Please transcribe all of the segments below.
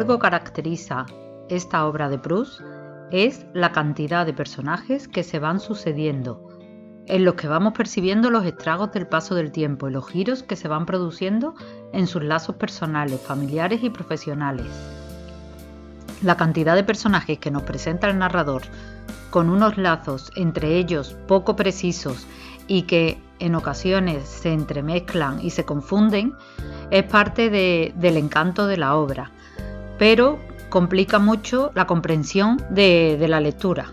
algo caracteriza esta obra de Proust es la cantidad de personajes que se van sucediendo, en los que vamos percibiendo los estragos del paso del tiempo y los giros que se van produciendo en sus lazos personales, familiares y profesionales. La cantidad de personajes que nos presenta el narrador, con unos lazos entre ellos poco precisos y que en ocasiones se entremezclan y se confunden, es parte del encanto de la obra, pero complica mucho la comprensión de la lectura.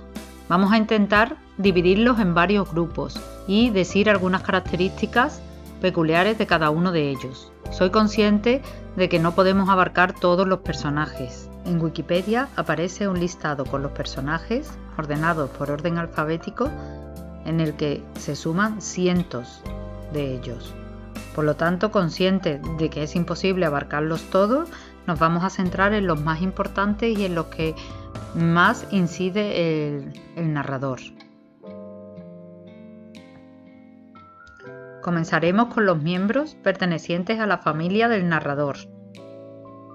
Vamos a intentar dividirlos en varios grupos y decir algunas características peculiares de cada uno de ellos. Soy consciente de que no podemos abarcar todos los personajes. En Wikipedia aparece un listado con los personajes ordenados por orden alfabético en el que se suman cientos de ellos. Por lo tanto, consciente de que es imposible abarcarlos todos, nos vamos a centrar en los más importantes y en los que más incide el narrador. Comenzaremos con los miembros pertenecientes a la familia del narrador,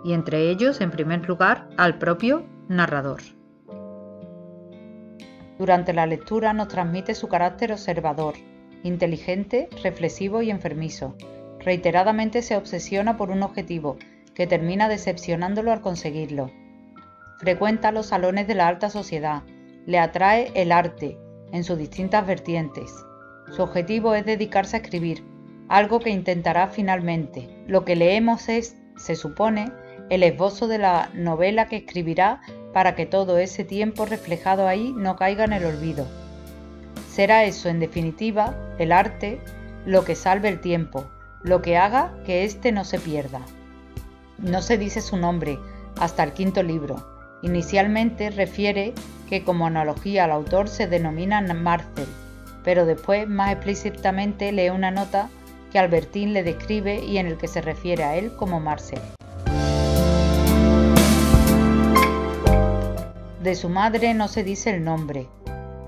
y entre ellos, en primer lugar, al propio narrador. Durante la lectura nos transmite su carácter observador, inteligente, reflexivo y enfermizo. Reiteradamente se obsesiona por un objetivo, que termina decepcionándolo al conseguirlo. Frecuenta los salones de la alta sociedad, le atrae el arte en sus distintas vertientes. Su objetivo es dedicarse a escribir, algo que intentará finalmente. Lo que leemos es, se supone, el esbozo de la novela que escribirá para que todo ese tiempo reflejado ahí no caiga en el olvido. Será eso, en definitiva, el arte, lo que salve el tiempo, lo que haga que éste no se pierda. No se dice su nombre hasta el quinto libro. Inicialmente refiere que como analogía al autor se denomina Marcel, pero después más explícitamente lee una nota que Albertine le describe y en el que se refiere a él como Marcel. De su madre no se dice el nombre.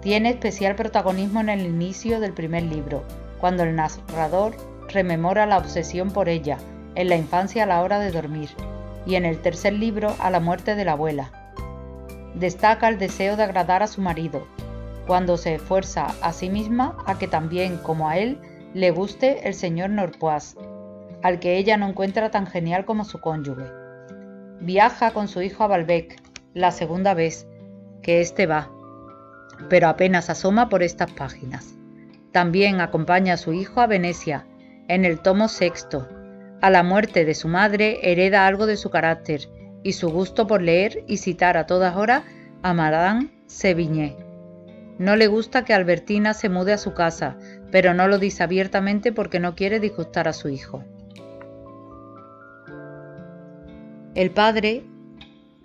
Tiene especial protagonismo en el inicio del primer libro, cuando el narrador rememora la obsesión por ella, en la infancia a la hora de dormir, y en el tercer libro a la muerte de la abuela. Destaca el deseo de agradar a su marido, cuando se esfuerza a sí misma a que también, como a él, le guste el señor Norpois, al que ella no encuentra tan genial como su cónyuge. Viaja con su hijo a Balbec, la segunda vez que éste va, pero apenas asoma por estas páginas. También acompaña a su hijo a Venecia, en el tomo sexto. A la muerte de su madre hereda algo de su carácter y su gusto por leer y citar a todas horas a Madame Sévigné. No le gusta que Albertina se mude a su casa, pero no lo dice abiertamente porque no quiere disgustar a su hijo. El padre,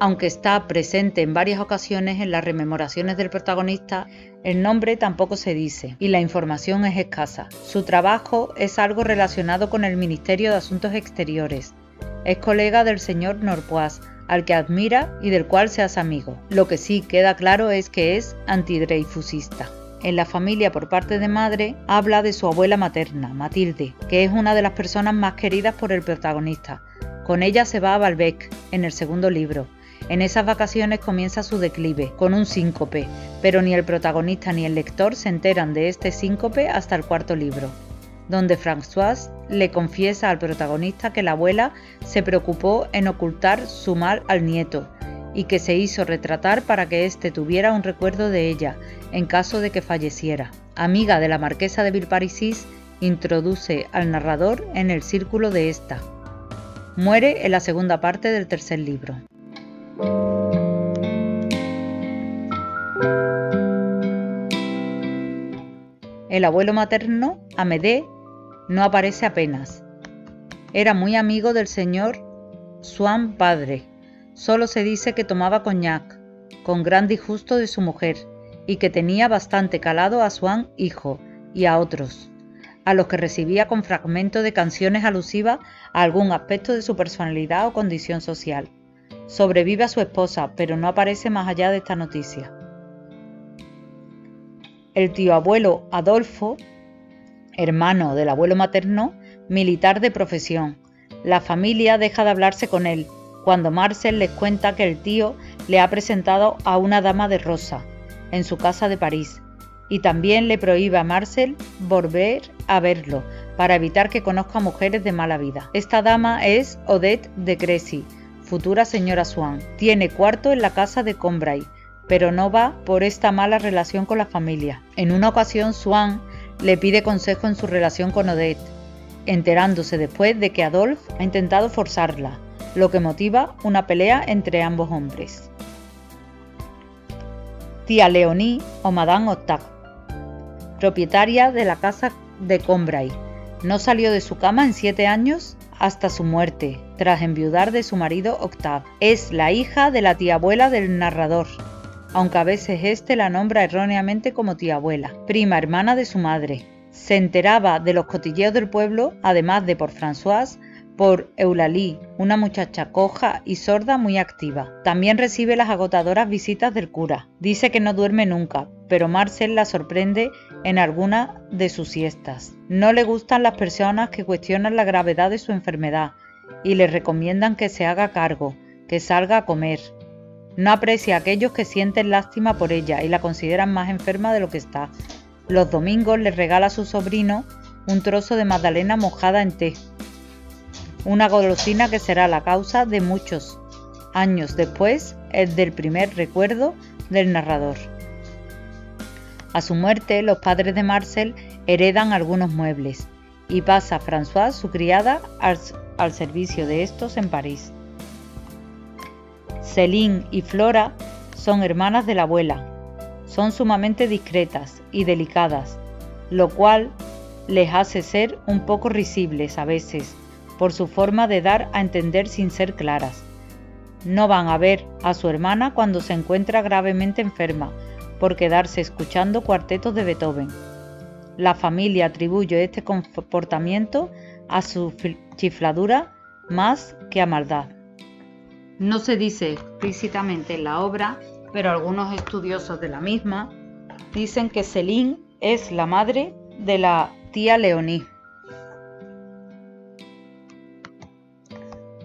aunque está presente en varias ocasiones en las rememoraciones del protagonista, el nombre tampoco se dice y la información es escasa. Su trabajo es algo relacionado con el Ministerio de Asuntos Exteriores. Es colega del señor Norpois, al que admira y del cual se hace amigo. Lo que sí queda claro es que es antidreyfusista. En la familia por parte de madre habla de su abuela materna, Matilde, que es una de las personas más queridas por el protagonista. Con ella se va a Balbec, en el segundo libro. En esas vacaciones comienza su declive, con un síncope, pero ni el protagonista ni el lector se enteran de este síncope hasta el cuarto libro, donde Françoise le confiesa al protagonista que la abuela se preocupó en ocultar su mal al nieto y que se hizo retratar para que éste tuviera un recuerdo de ella en caso de que falleciera. Amiga de la marquesa de Villeparisis, introduce al narrador en el círculo de esta. Muere en la segunda parte del tercer libro. El abuelo materno, Amédée, no aparece apenas. Era muy amigo del señor Swann padre. Solo se dice que tomaba coñac, con gran disgusto de su mujer, y que tenía bastante calado a Swann hijo y a otros, a los que recibía con fragmentos de canciones alusivas a algún aspecto de su personalidad o condición social. Sobrevive a su esposa, pero no aparece más allá de esta noticia. El tío abuelo Adolfo, hermano del abuelo materno, militar de profesión. La familia deja de hablarse con él, cuando Marcel les cuenta que el tío le ha presentado a una dama de rosa en su casa de París, y también le prohíbe a Marcel volver a verlo para evitar que conozca mujeres de mala vida. Esta dama es Odette de Crécy, futura señora Swann. Tiene cuarto en la casa de Combray, pero no va por esta mala relación con la familia. En una ocasión Swann le pide consejo en su relación con Odette, enterándose después de que Adolphe ha intentado forzarla, lo que motiva una pelea entre ambos hombres. Tía Leonie o Madame Octave, propietaria de la casa de Combray, no salió de su cama en 7 años hasta su muerte, tras enviudar de su marido Octave. Es la hija de la tía abuela del narrador, aunque a veces este la nombra erróneamente como tía abuela, prima hermana de su madre. Se enteraba de los cotilleos del pueblo, además de por Françoise, por Eulalie, una muchacha coja y sorda muy activa. También recibe las agotadoras visitas del cura. Dice que no duerme nunca, pero Marcel la sorprende en alguna de sus siestas. No le gustan las personas que cuestionan la gravedad de su enfermedad y le recomiendan que se haga cargo, que salga a comer. No aprecia a aquellos que sienten lástima por ella y la consideran más enferma de lo que está. Los domingos le regala a su sobrino un trozo de magdalena mojada en té, una golosina que será la causa de muchos años después el del primer recuerdo del narrador. A su muerte, los padres de Marcel heredan algunos muebles y pasa Françoise, su criada, al servicio de estos en París. Céline y Flora son hermanas de la abuela. Son sumamente discretas y delicadas, lo cual les hace ser un poco risibles a veces, por su forma de dar a entender sin ser claras. No van a ver a su hermana cuando se encuentra gravemente enferma, por quedarse escuchando cuartetos de Beethoven. La familia atribuye este comportamiento a su chifladura más que a maldad. No se dice explícitamente en la obra, pero algunos estudiosos de la misma dicen que Céline es la madre de la tía Leonie.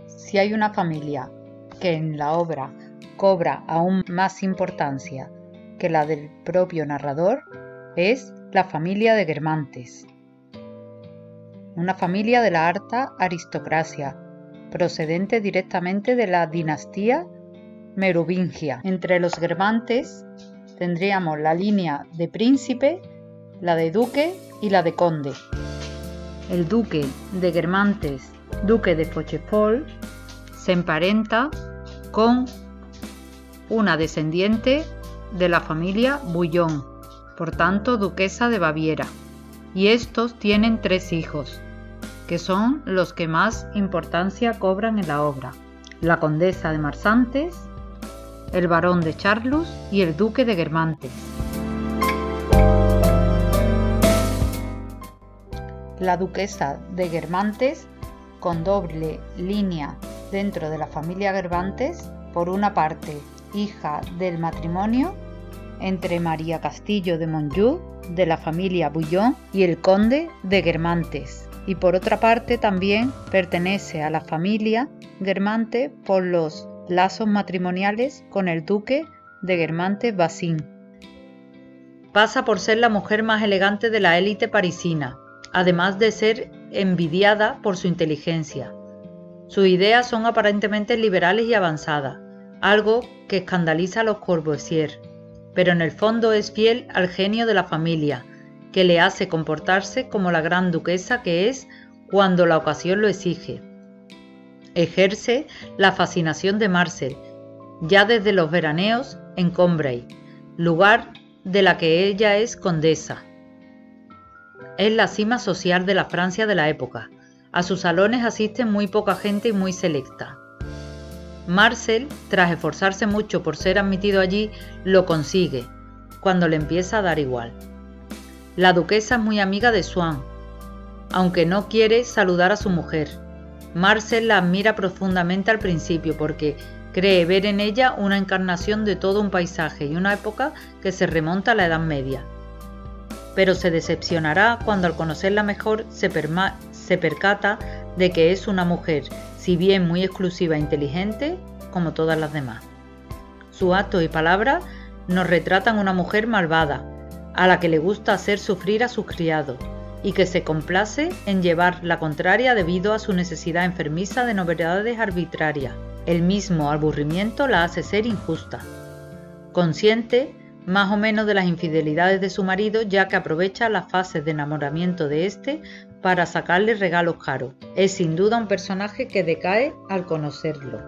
Si hay una familia que en la obra cobra aún más importancia que la del propio narrador, es la familia de Guermantes, una familia de la alta aristocracia, procedente directamente de la dinastía merovingia. Entre los Guermantes tendríamos la línea de príncipe, la de duque y la de conde. El duque de Guermantes, duque de Fochefort, se emparenta con una descendiente de la familia Bouillon, por tanto duquesa de Baviera, y estos tienen 3 hijos, que son los que más importancia cobran en la obra: la condesa de Marsantes, el barón de Charlus y el duque de Guermantes. La duquesa de Guermantes, con doble línea dentro de la familia Guermantes, por una parte hija del matrimonio entre María Castillo de Monjou de la familia Bouillon y el conde de Guermantes, y por otra parte también pertenece a la familia Guermantes por los lazos matrimoniales con el duque de Guermantes-Basin. Pasa por ser la mujer más elegante de la élite parisina, además de ser envidiada por su inteligencia. Sus ideas son aparentemente liberales y avanzadas, algo que escandaliza a los Courvoisier, pero en el fondo es fiel al genio de la familia, que le hace comportarse como la gran duquesa que es cuando la ocasión lo exige. Ejerce la fascinación de Marcel, ya desde los veraneos en Combray, lugar de la que ella es condesa. Es la cima social de la Francia de la época. A sus salones asisten muy poca gente y muy selecta. Marcel, tras esforzarse mucho por ser admitido allí, lo consigue, cuando le empieza a dar igual. La duquesa es muy amiga de Swann, aunque no quiere saludar a su mujer. Marcel la admira profundamente al principio porque cree ver en ella una encarnación de todo un paisaje y una época que se remonta a la Edad Media. Pero se decepcionará cuando al conocerla mejor se percata de que es una mujer si bien muy exclusiva e inteligente, como todas las demás. Sus actos y palabras nos retratan una mujer malvada, a la que le gusta hacer sufrir a sus criados, y que se complace en llevar la contraria debido a su necesidad enfermiza de novedades arbitrarias. El mismo aburrimiento la hace ser injusta. Consciente, más o menos, de las infidelidades de su marido, ya que aprovecha las fases de enamoramiento de éste para sacarle regalos caros. Es sin duda un personaje que decae al conocerlo.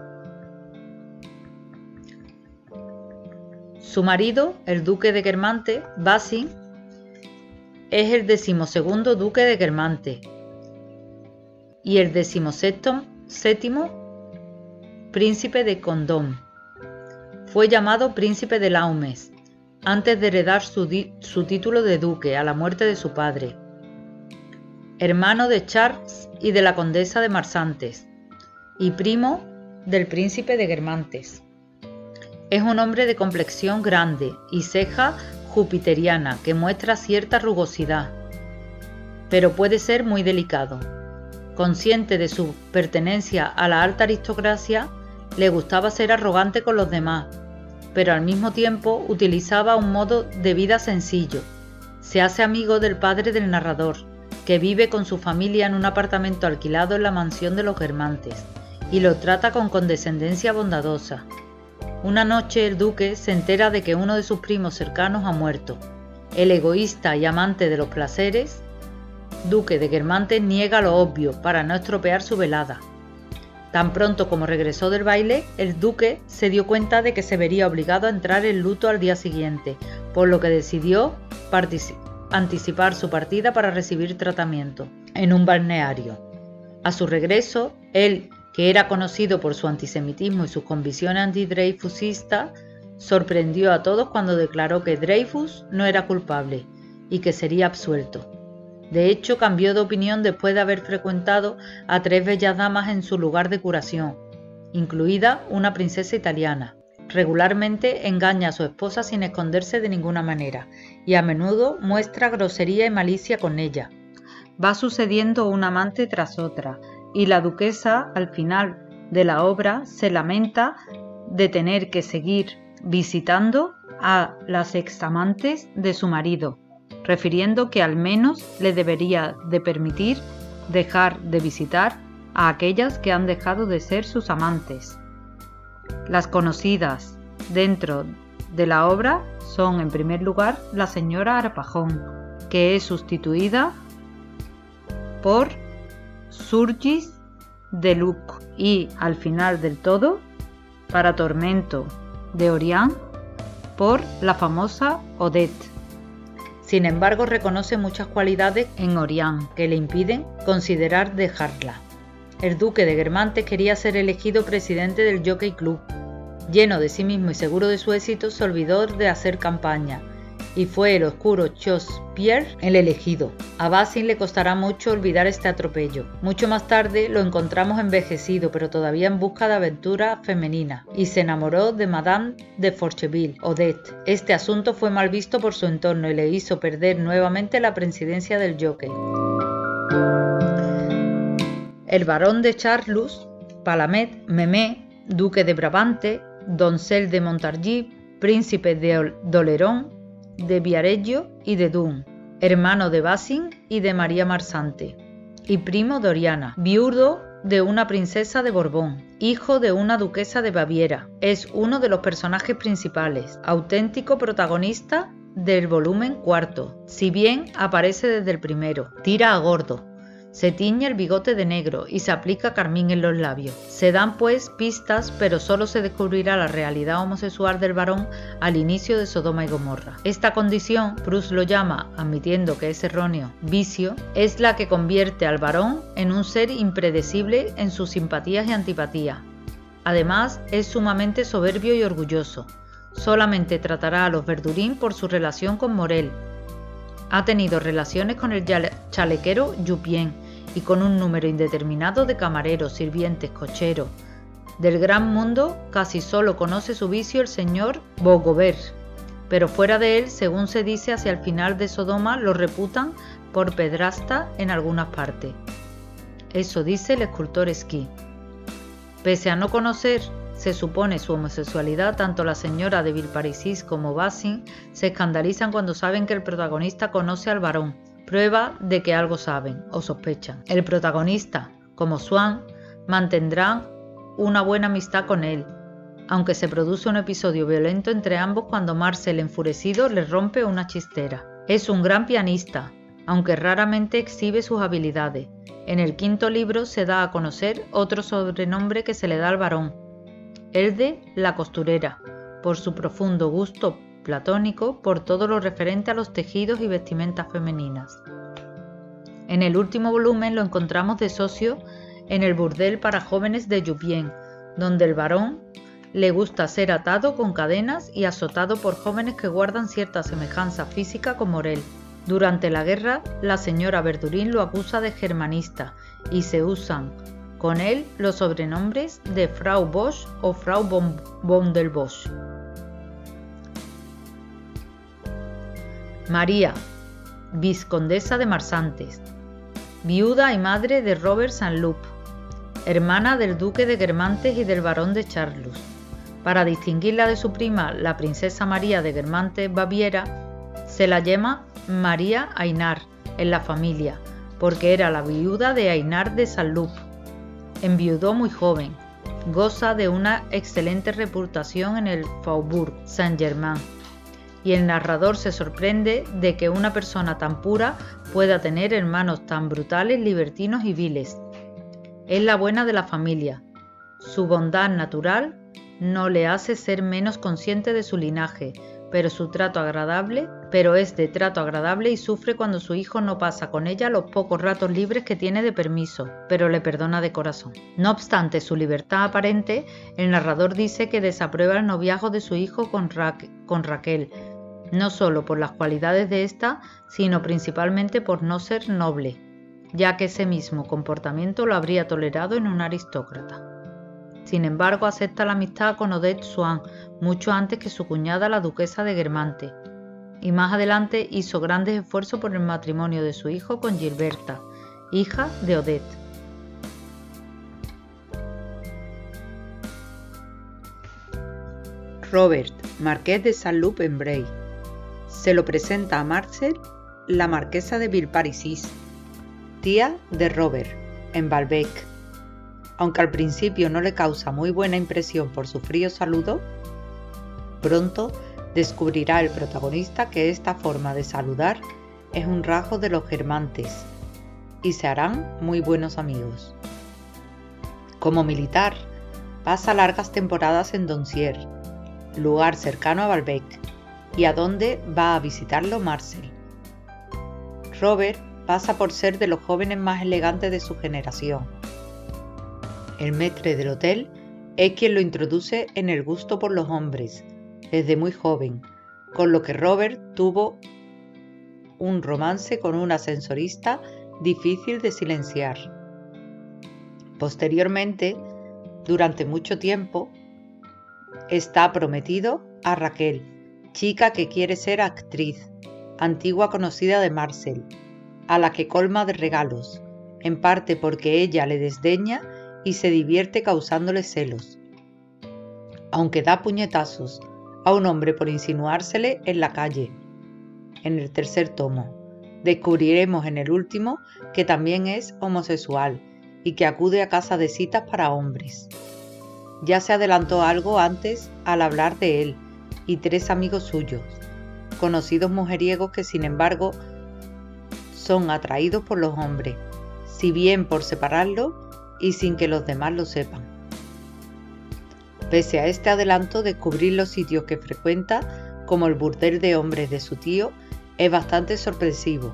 Su marido, el duque de Guermantes, Basin, es el 12º duque de Guermantes y el 17º príncipe de Condom. Fue llamado príncipe de Laumes antes de heredar su título de duque a la muerte de su padre. Hermano de Charles y de la condesa de Marsantes y primo del príncipe de Guermantes. Es un hombre de complexión grande y ceja jupiteriana que muestra cierta rugosidad, pero puede ser muy delicado. Consciente de su pertenencia a la alta aristocracia, le gustaba ser arrogante con los demás, pero al mismo tiempo utilizaba un modo de vida sencillo. Se hace amigo del padre del narrador, que vive con su familia en un apartamento alquilado en la mansión de los Guermantes, y lo trata con condescendencia bondadosa. Una noche el duque se entera de que uno de sus primos cercanos ha muerto. El egoísta y amante de los placeres, duque de Guermantes, niega lo obvio para no estropear su velada. Tan pronto como regresó del baile, el duque se dio cuenta de que se vería obligado a entrar en luto al día siguiente, por lo que decidió anticipar su partida para recibir tratamiento en un balneario. A su regreso, él, que era conocido por su antisemitismo y sus convicciones antidreyfusistas, sorprendió a todos cuando declaró que Dreyfus no era culpable y que sería absuelto. De hecho, cambió de opinión después de haber frecuentado a 3 bellas damas en su lugar de curación, incluida una princesa italiana. Regularmente engaña a su esposa sin esconderse de ninguna manera y a menudo muestra grosería y malicia con ella. Va sucediendo una amante tras otra, y la duquesa, al final de la obra, se lamenta de tener que seguir visitando a las examantes de su marido, refiriendo que al menos le debería de permitir dejar de visitar a aquellas que han dejado de ser sus amantes. Las conocidas dentro de la obra son, en primer lugar, la señora Arpajón, que es sustituida por Surgis de Luc, y al final del todo, para tormento de Orián, por la famosa Odette. Sin embargo, reconoce muchas cualidades en Orián que le impiden considerar dejarla. El duque de Guermantes quería ser elegido presidente del Jockey Club. Lleno de sí mismo y seguro de su éxito, se olvidó de hacer campaña, y fue el oscuro Chauspierre el elegido. A Basin le costará mucho olvidar este atropello. Mucho más tarde lo encontramos envejecido, pero todavía en busca de aventura femenina, y se enamoró de Madame de Forcheville, Odette. Este asunto fue mal visto por su entorno y le hizo perder nuevamente la presidencia del Jockey. El barón de Charlus, Palamet Memé, duque de Brabante, Doncel de Montargis, príncipe de d'Oléron, de Viareggio y de Dun, hermano de Basin y de María Marsante, y primo de Oriana, viudo de una princesa de Borbón, hijo de una duquesa de Baviera. Es uno de los personajes principales, auténtico protagonista del volumen 4, si bien aparece desde el primero. Tira a gordo, se tiñe el bigote de negro y se aplica carmín en los labios. Se dan pues pistas, pero solo se descubrirá la realidad homosexual del varón al inicio de Sodoma y Gomorra. Esta condición, Proust lo llama, admitiendo que es erróneo, vicio, es la que convierte al varón en un ser impredecible en sus simpatías y antipatías. Además, es sumamente soberbio y orgulloso. Solamente tratará a los Verdurin por su relación con Morel. Ha tenido relaciones con el chalequero Jupien y con un número indeterminado de camareros, sirvientes, cocheros. Del gran mundo casi solo conoce su vicio el señor Bougobert, pero fuera de él, según se dice hacia el final de Sodoma, lo reputan por pedrasta en algunas partes. Eso dice el escultor Esquí. Pese a no conocer, se supone, su homosexualidad, tanto la señora de Villeparisis como Bassin se escandalizan cuando saben que el protagonista conoce al varón, prueba de que algo saben o sospechan. El protagonista, como Swann, mantendrán una buena amistad con él, aunque se produce un episodio violento entre ambos cuando Marcel, enfurecido, le rompe una chistera. Es un gran pianista, aunque raramente exhibe sus habilidades. En el quinto libro se da a conocer otro sobrenombre que se le da al varón, el de la costurera, por su profundo gusto platónico por todo lo referente a los tejidos y vestimentas femeninas. En el último volumen lo encontramos de socio en el burdel para jóvenes de Jupien, donde el varón le gusta ser atado con cadenas y azotado por jóvenes que guardan cierta semejanza física con Morel. Durante la guerra, la señora Verdurin lo acusa de germanista y se usan con él los sobrenombres de Frau Bosch o Frau von der Bosch. María, vizcondesa de Marsantes, viuda y madre de Robert Saint-Loup, hermana del duque de Guermantes y del barón de Charlus. Para distinguirla de su prima, la princesa María de Guermantes-Baviera, se la llama María Aynar en la familia, porque era la viuda de Aynar de Saint-Loup. Enviudó muy joven. Goza de una excelente reputación en el Faubourg Saint-Germain, y el narrador se sorprende de que una persona tan pura pueda tener hermanos tan brutales, libertinos y viles. Es la buena de la familia. Su bondad natural no le hace ser menos consciente de su linaje, pero es de trato agradable y sufre cuando su hijo no pasa con ella los pocos ratos libres que tiene de permiso, pero le perdona de corazón. No obstante su libertad aparente, el narrador dice que desaprueba el noviazgo de su hijo con Raquel, no solo por las cualidades de ésta, sino principalmente por no ser noble, ya que ese mismo comportamiento lo habría tolerado en un aristócrata. Sin embargo, acepta la amistad con Odette Swann mucho antes que su cuñada, la duquesa de Guermantes, y más adelante hizo grandes esfuerzos por el matrimonio de su hijo con Gilberta, hija de Odette. Robert, marqués de Saint-Loup-en-Bray. Se lo presenta a Marcel la marquesa de Villeparisis, tía de Robert, en Balbec. Aunque al principio no le causa muy buena impresión por su frío saludo, pronto descubrirá el protagonista que esta forma de saludar es un rasgo de los Guermantes y se harán muy buenos amigos. Como militar, pasa largas temporadas en Doncières, lugar cercano a Balbec, y a donde va a visitarlo Marcel. Robert pasa por ser de los jóvenes más elegantes de su generación. El maître del hotel es quien lo introduce en el gusto por los hombres, desde muy joven, con lo que Robert tuvo un romance con una ascensorista difícil de silenciar. Posteriormente, durante mucho tiempo, está prometido a Raquel, chica que quiere ser actriz, antigua conocida de Marcel, a la que colma de regalos, en parte porque ella le desdeña y se divierte causándole celos, aunque da puñetazos a un hombre por insinuársele en la calle. En el tercer tomo, descubriremos en el último que también es homosexual y que acude a casa de citas para hombres. Ya se adelantó algo antes al hablar de él y 3 amigos suyos, conocidos mujeriegos que sin embargo son atraídos por los hombres, si bien por separarlo y sin que los demás lo sepan. Pese a este adelanto, descubrir los sitios que frecuenta, como el burdel de hombres de su tío, es bastante sorpresivo.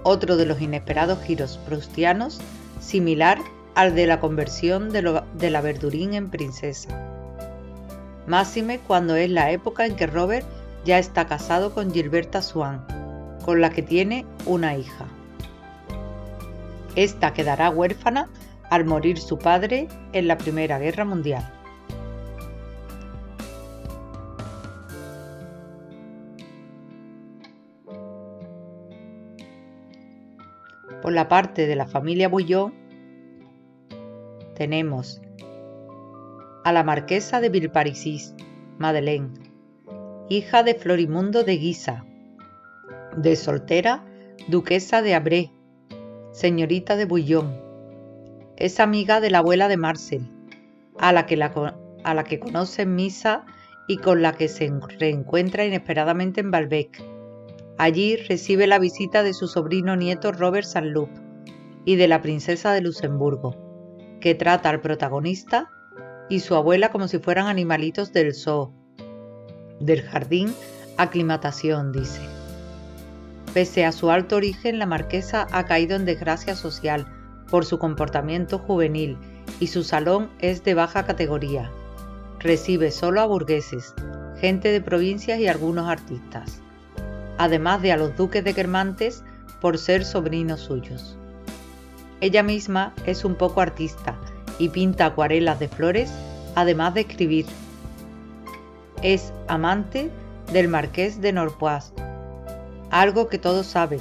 Otro de los inesperados giros proustianos, similar al de la conversión de la Verdurin en princesa. Máxime cuando es la época en que Robert ya está casado con Gilberta Swann, con la que tiene una hija. Esta quedará huérfana al morir su padre en la Primera Guerra Mundial. Por la parte de la familia Bouillon tenemos a la marquesa de Villeparisis, Madeleine, hija de Florimundo de Guisa, de soltera, duquesa de Abré, señorita de Bouillon. Es amiga de la abuela de Marcel, a la que conoce en misa y con la que se reencuentra inesperadamente en Balbec. Allí recibe la visita de su sobrino nieto Robert Saint-Loup y de la princesa de Luxemburgo, que trata al protagonista y su abuela como si fueran animalitos del zoo, del jardín aclimatación, dice. Pese a su alto origen, la marquesa ha caído en desgracia social por su comportamiento juvenil y su salón es de baja categoría. Recibe solo a burgueses, gente de provincias y algunos artistas, además de a los duques de Guermantes por ser sobrinos suyos. Ella misma es un poco artista y pinta acuarelas de flores, además de escribir. Es amante del marqués de Norpois, algo que todos saben,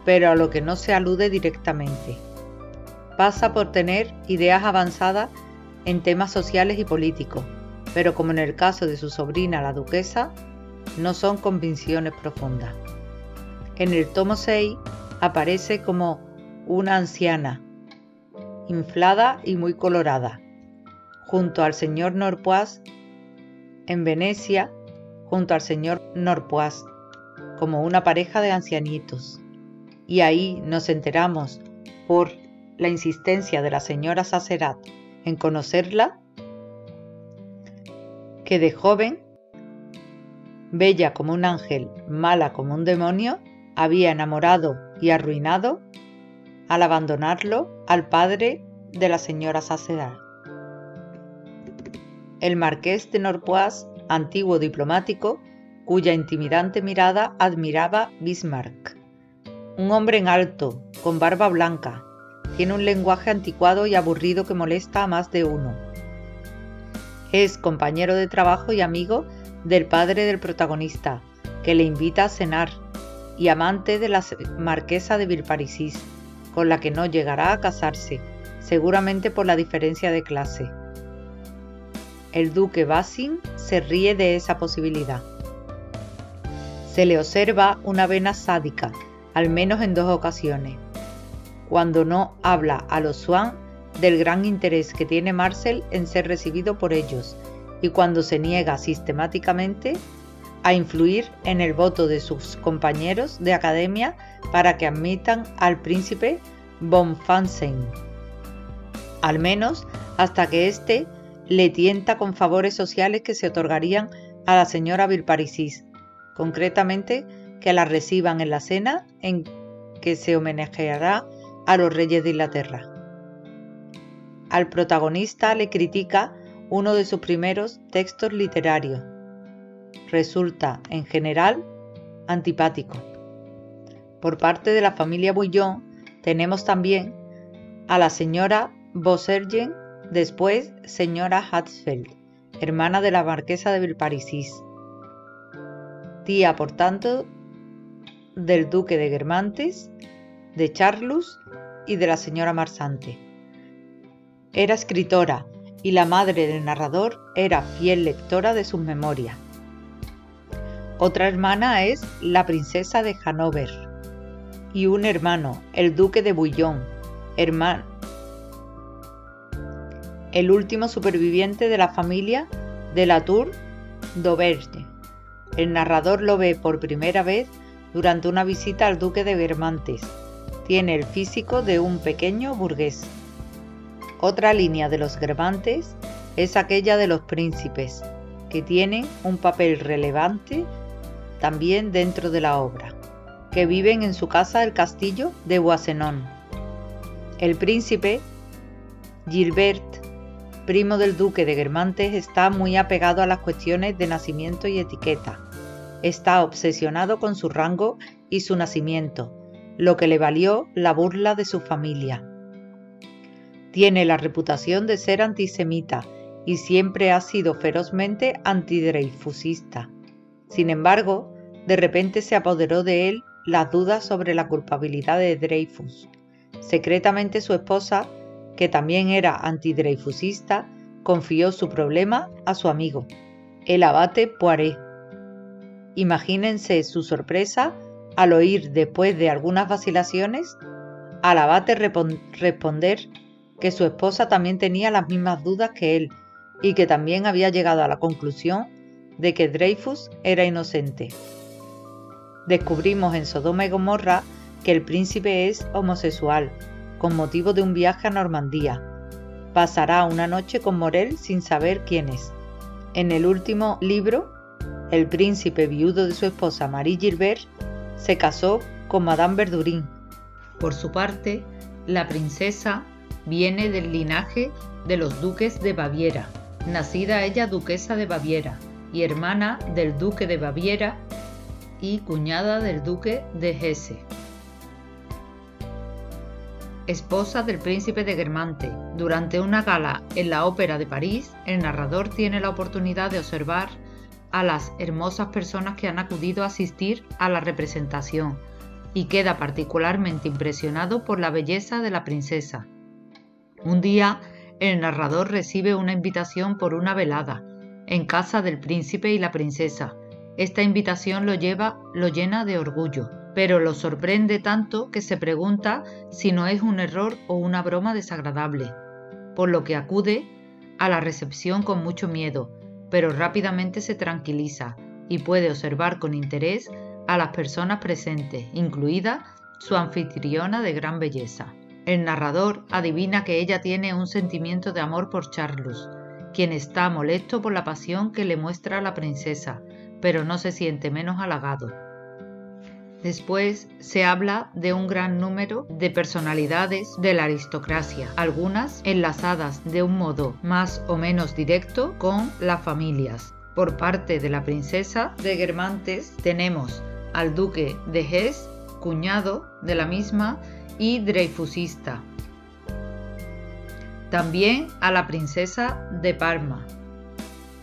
pero a lo que no se alude directamente. Pasa por tener ideas avanzadas en temas sociales y políticos, pero como en el caso de su sobrina la duquesa, no son convicciones profundas. En el tomo 6 aparece como una anciana, inflada y muy colorada, junto al señor Norpois en Venecia, junto al señor Norpois, como una pareja de ancianitos. Y ahí nos enteramos, por la insistencia de la señora Sacerat en conocerla, que de joven, bella como un ángel, mala como un demonio, había enamorado y arruinado al abandonarlo al padre de la señora Sacerat. El marqués de Norpois, antiguo diplomático, cuya intimidante mirada admiraba Bismarck. Un hombre en alto, con barba blanca, tiene un lenguaje anticuado y aburrido que molesta a más de uno. Es compañero de trabajo y amigo del padre del protagonista, que le invita a cenar, y amante de la marquesa de Villeparisis, con la que no llegará a casarse, seguramente por la diferencia de clase. El duque Bazin se ríe de esa posibilidad. Se le observa una vena sádica, al menos en 2 ocasiones, cuando no habla a los Swann del gran interés que tiene Marcel en ser recibido por ellos y cuando se niega sistemáticamente a influir en el voto de sus compañeros de academia para que admitan al príncipe von Fansen, al menos hasta que éste le tienta con favores sociales que se otorgarían a la señora Villeparisis, concretamente que la reciban en la cena en que se homenajeará a los reyes de Inglaterra. Al protagonista le critica uno de sus primeros textos literarios. Resulta, en general, antipático. Por parte de la familia Bouillon tenemos también a la señora Beausergent, después señora Hatzfeld, hermana de la marquesa de Villeparisis, tía, por tanto, del duque de Guermantes, de Charlus y de la señora Marsante. Era escritora y la madre del narrador era fiel lectora de sus memorias. Otra hermana es la princesa de Hanover y un hermano, el duque de Bouillon, el último superviviente de la familia de la Tour d'Auvergne. El narrador lo ve por primera vez durante una visita al duque de Guermantes. Tiene el físico de un pequeño burgués. Otra línea de los Guermantes es aquella de los príncipes, que tienen un papel relevante también dentro de la obra, que viven en su casa el castillo de Boisenon. El príncipe Gilbert, primo del duque de Guermantes, está muy apegado a las cuestiones de nacimiento y etiqueta. Está obsesionado con su rango y su nacimiento, lo que le valió la burla de su familia. Tiene la reputación de ser antisemita y siempre ha sido ferozmente antidreyfusista. Sin embargo, de repente se apoderó de él las dudas sobre la culpabilidad de Dreyfus. Secretamente su esposa, que también era antidreyfusista, confió su problema a su amigo, el abate Poiret. Imagínense su sorpresa al oír, después de algunas vacilaciones, al abate responder que su esposa también tenía las mismas dudas que él y que también había llegado a la conclusión de que Dreyfus era inocente. Descubrimos en Sodoma y Gomorra que el príncipe es homosexual, con motivo de un viaje a Normandía. Pasará una noche con Morel sin saber quién es. En el último libro, el príncipe, viudo de su esposa Marie Gilbert, se casó con Madame Verdurin. Por su parte, la princesa viene del linaje de los duques de Baviera, nacida ella duquesa de Baviera y hermana del duque de Baviera y cuñada del duque de Hesse. Esposa del príncipe de Guermantes. Durante una gala en la Ópera de París, el narrador tiene la oportunidad de observar a las hermosas personas que han acudido a asistir a la representación y queda particularmente impresionado por la belleza de la princesa. Un día, el narrador recibe una invitación por una velada en casa del príncipe y la princesa. Esta invitación lo llena de orgullo, pero lo sorprende tanto que se pregunta si no es un error o una broma desagradable, por lo que acude a la recepción con mucho miedo, pero rápidamente se tranquiliza y puede observar con interés a las personas presentes, incluida su anfitriona de gran belleza. El narrador adivina que ella tiene un sentimiento de amor por Charles, quien está molesto por la pasión que le muestra a la princesa, pero no se siente menos halagado. Después se habla de un gran número de personalidades de la aristocracia, algunas enlazadas de un modo más o menos directo con las familias. Por parte de la princesa de Guermantes tenemos al duque de Hesse, cuñado de la misma y dreyfusista. También a la princesa de Parma,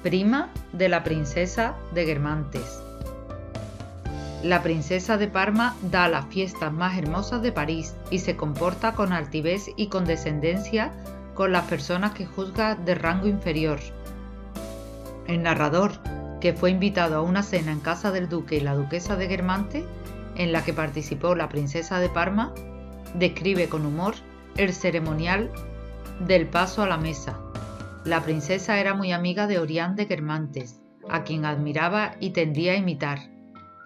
prima de la princesa de Guermantes. La princesa de Parma da las fiestas más hermosas de París y se comporta con altivez y condescendencia con las personas que juzga de rango inferior. El narrador, que fue invitado a una cena en casa del duque y la duquesa de Guermantes, en la que participó la princesa de Parma, describe con humor el ceremonial del paso a la mesa. La princesa era muy amiga de Orián de Guermantes, a quien admiraba y tendía a imitar.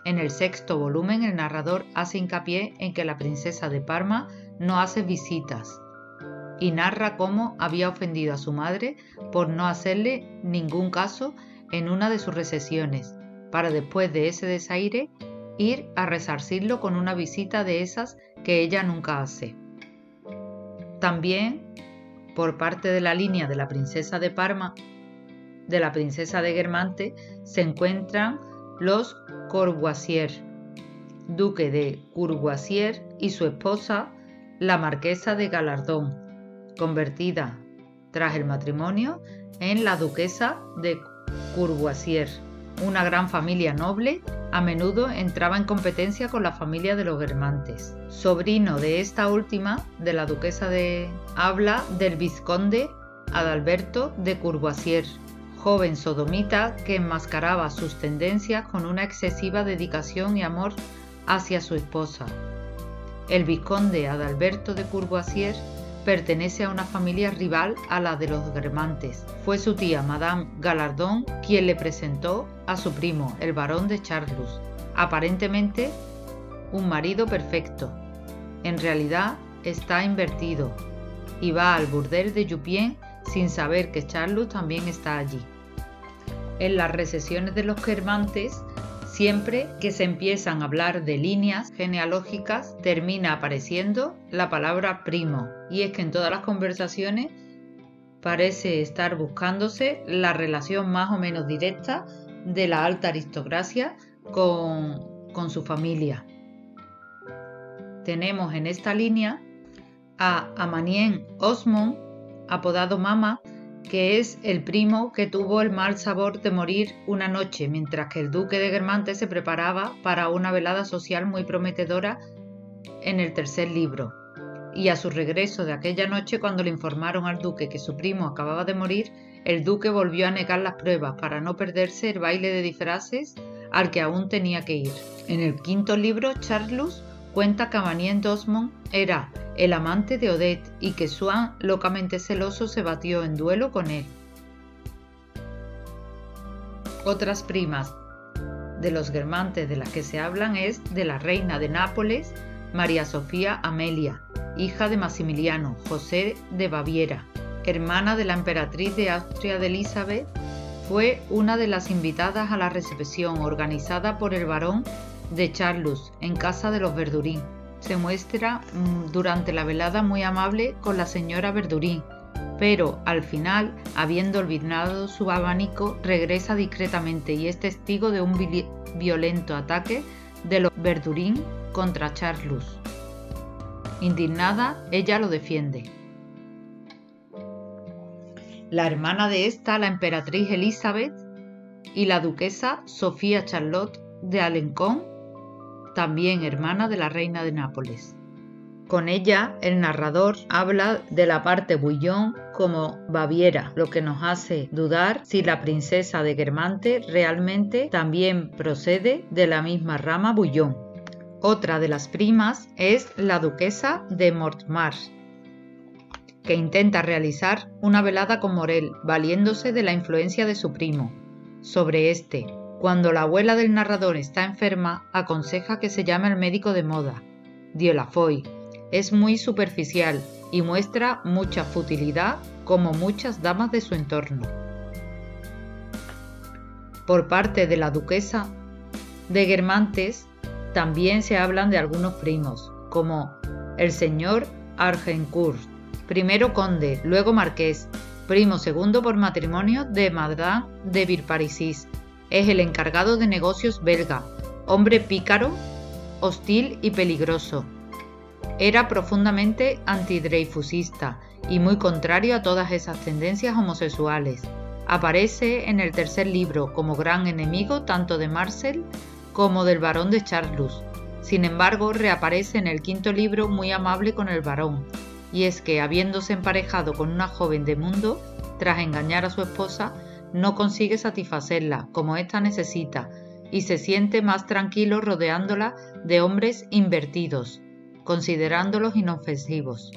En el sexto volumen, el narrador hace hincapié en que la princesa de Parma no hace visitas y narra cómo había ofendido a su madre por no hacerle ningún caso en una de sus recesiones, para después de ese desaire ir a resarcirlo con una visita de esas que ella nunca hace. También, por parte de la línea de la princesa de Parma, de la princesa de Guermantes, se encuentran los Courvoisier, duque de Courvoisier y su esposa, la marquesa de Gallardón, convertida tras el matrimonio en la duquesa de Courvoisier. Una gran familia noble, a menudo entraba en competencia con la familia de los Guermantes. Sobrino de esta última, de la duquesa de... habla del vizconde Adalberto de Courvoisier, joven sodomita que enmascaraba sus tendencias con una excesiva dedicación y amor hacia su esposa. El vizconde Adalberto de Courvoisier pertenece a una familia rival a la de los Guermantes. Fue su tía Madame Gallardón quien le presentó a su primo, el barón de Charlus, aparentemente un marido perfecto. En realidad está invertido y va al burdel de Jupien sin saber que Charlus también está allí. En las recesiones de los Guermantes, siempre que se empiezan a hablar de líneas genealógicas, termina apareciendo la palabra primo, y es que en todas las conversaciones parece estar buscándose la relación más o menos directa de la alta aristocracia con su familia. Tenemos en esta línea a Amanien Osmond, apodado Mama, que es el primo que tuvo el mal sabor de morir una noche, mientras que el duque de Guermantes se preparaba para una velada social muy prometedora en el tercer libro. Y a su regreso de aquella noche, cuando le informaron al duque que su primo acababa de morir, el duque volvió a negar las pruebas para no perderse el baile de disfraces al que aún tenía que ir. En el quinto libro, Charlus cuenta que Amanien d'Osmond era el amante de Odette y que Swann, locamente celoso, se batió en duelo con él. Otras primas de los Guermantes de las que se hablan es de la reina de Nápoles, María Sofía Amelia, hija de Maximiliano José de Baviera, hermana de la emperatriz de Austria de Elizabeth. Fue una de las invitadas a la recepción organizada por el barón de Charlus en casa de los Verdurin. Se muestra durante la velada muy amable con la señora Verdurin, pero al final, habiendo olvidado su abanico, regresa discretamente y es testigo de un violento ataque de los Verdurin contra Charlus. Indignada, ella lo defiende. La hermana de esta, la emperatriz Elizabeth, y la duquesa Sofía Charlotte de Alencon, también hermana de la reina de Nápoles. Con ella, el narrador habla de la parte Bouillon como Baviera, lo que nos hace dudar si la princesa de Guermantes realmente también procede de la misma rama Bouillon. Otra de las primas es la duquesa de Mortemart, que intenta realizar una velada con Morel, valiéndose de la influencia de su primo sobre este. Cuando la abuela del narrador está enferma, aconseja que se llame al médico de moda, Dieulafoy. Es muy superficial y muestra mucha futilidad, como muchas damas de su entorno. Por parte de la duquesa de Guermantes, también se hablan de algunos primos, como el señor Argencourt, primero conde, luego marqués, primo segundo por matrimonio de Madame de Villeparisis. Es el encargado de negocios belga, hombre pícaro, hostil y peligroso. Era profundamente antidreyfusista y muy contrario a todas esas tendencias homosexuales. Aparece en el tercer libro como gran enemigo tanto de Marcel como del barón de Charlus. Sin embargo, reaparece en el quinto libro muy amable con el barón, y es que, habiéndose emparejado con una joven de mundo, tras engañar a su esposa, no consigue satisfacerla como ésta necesita, y se siente más tranquilo rodeándola de hombres invertidos, considerándolos inofensivos.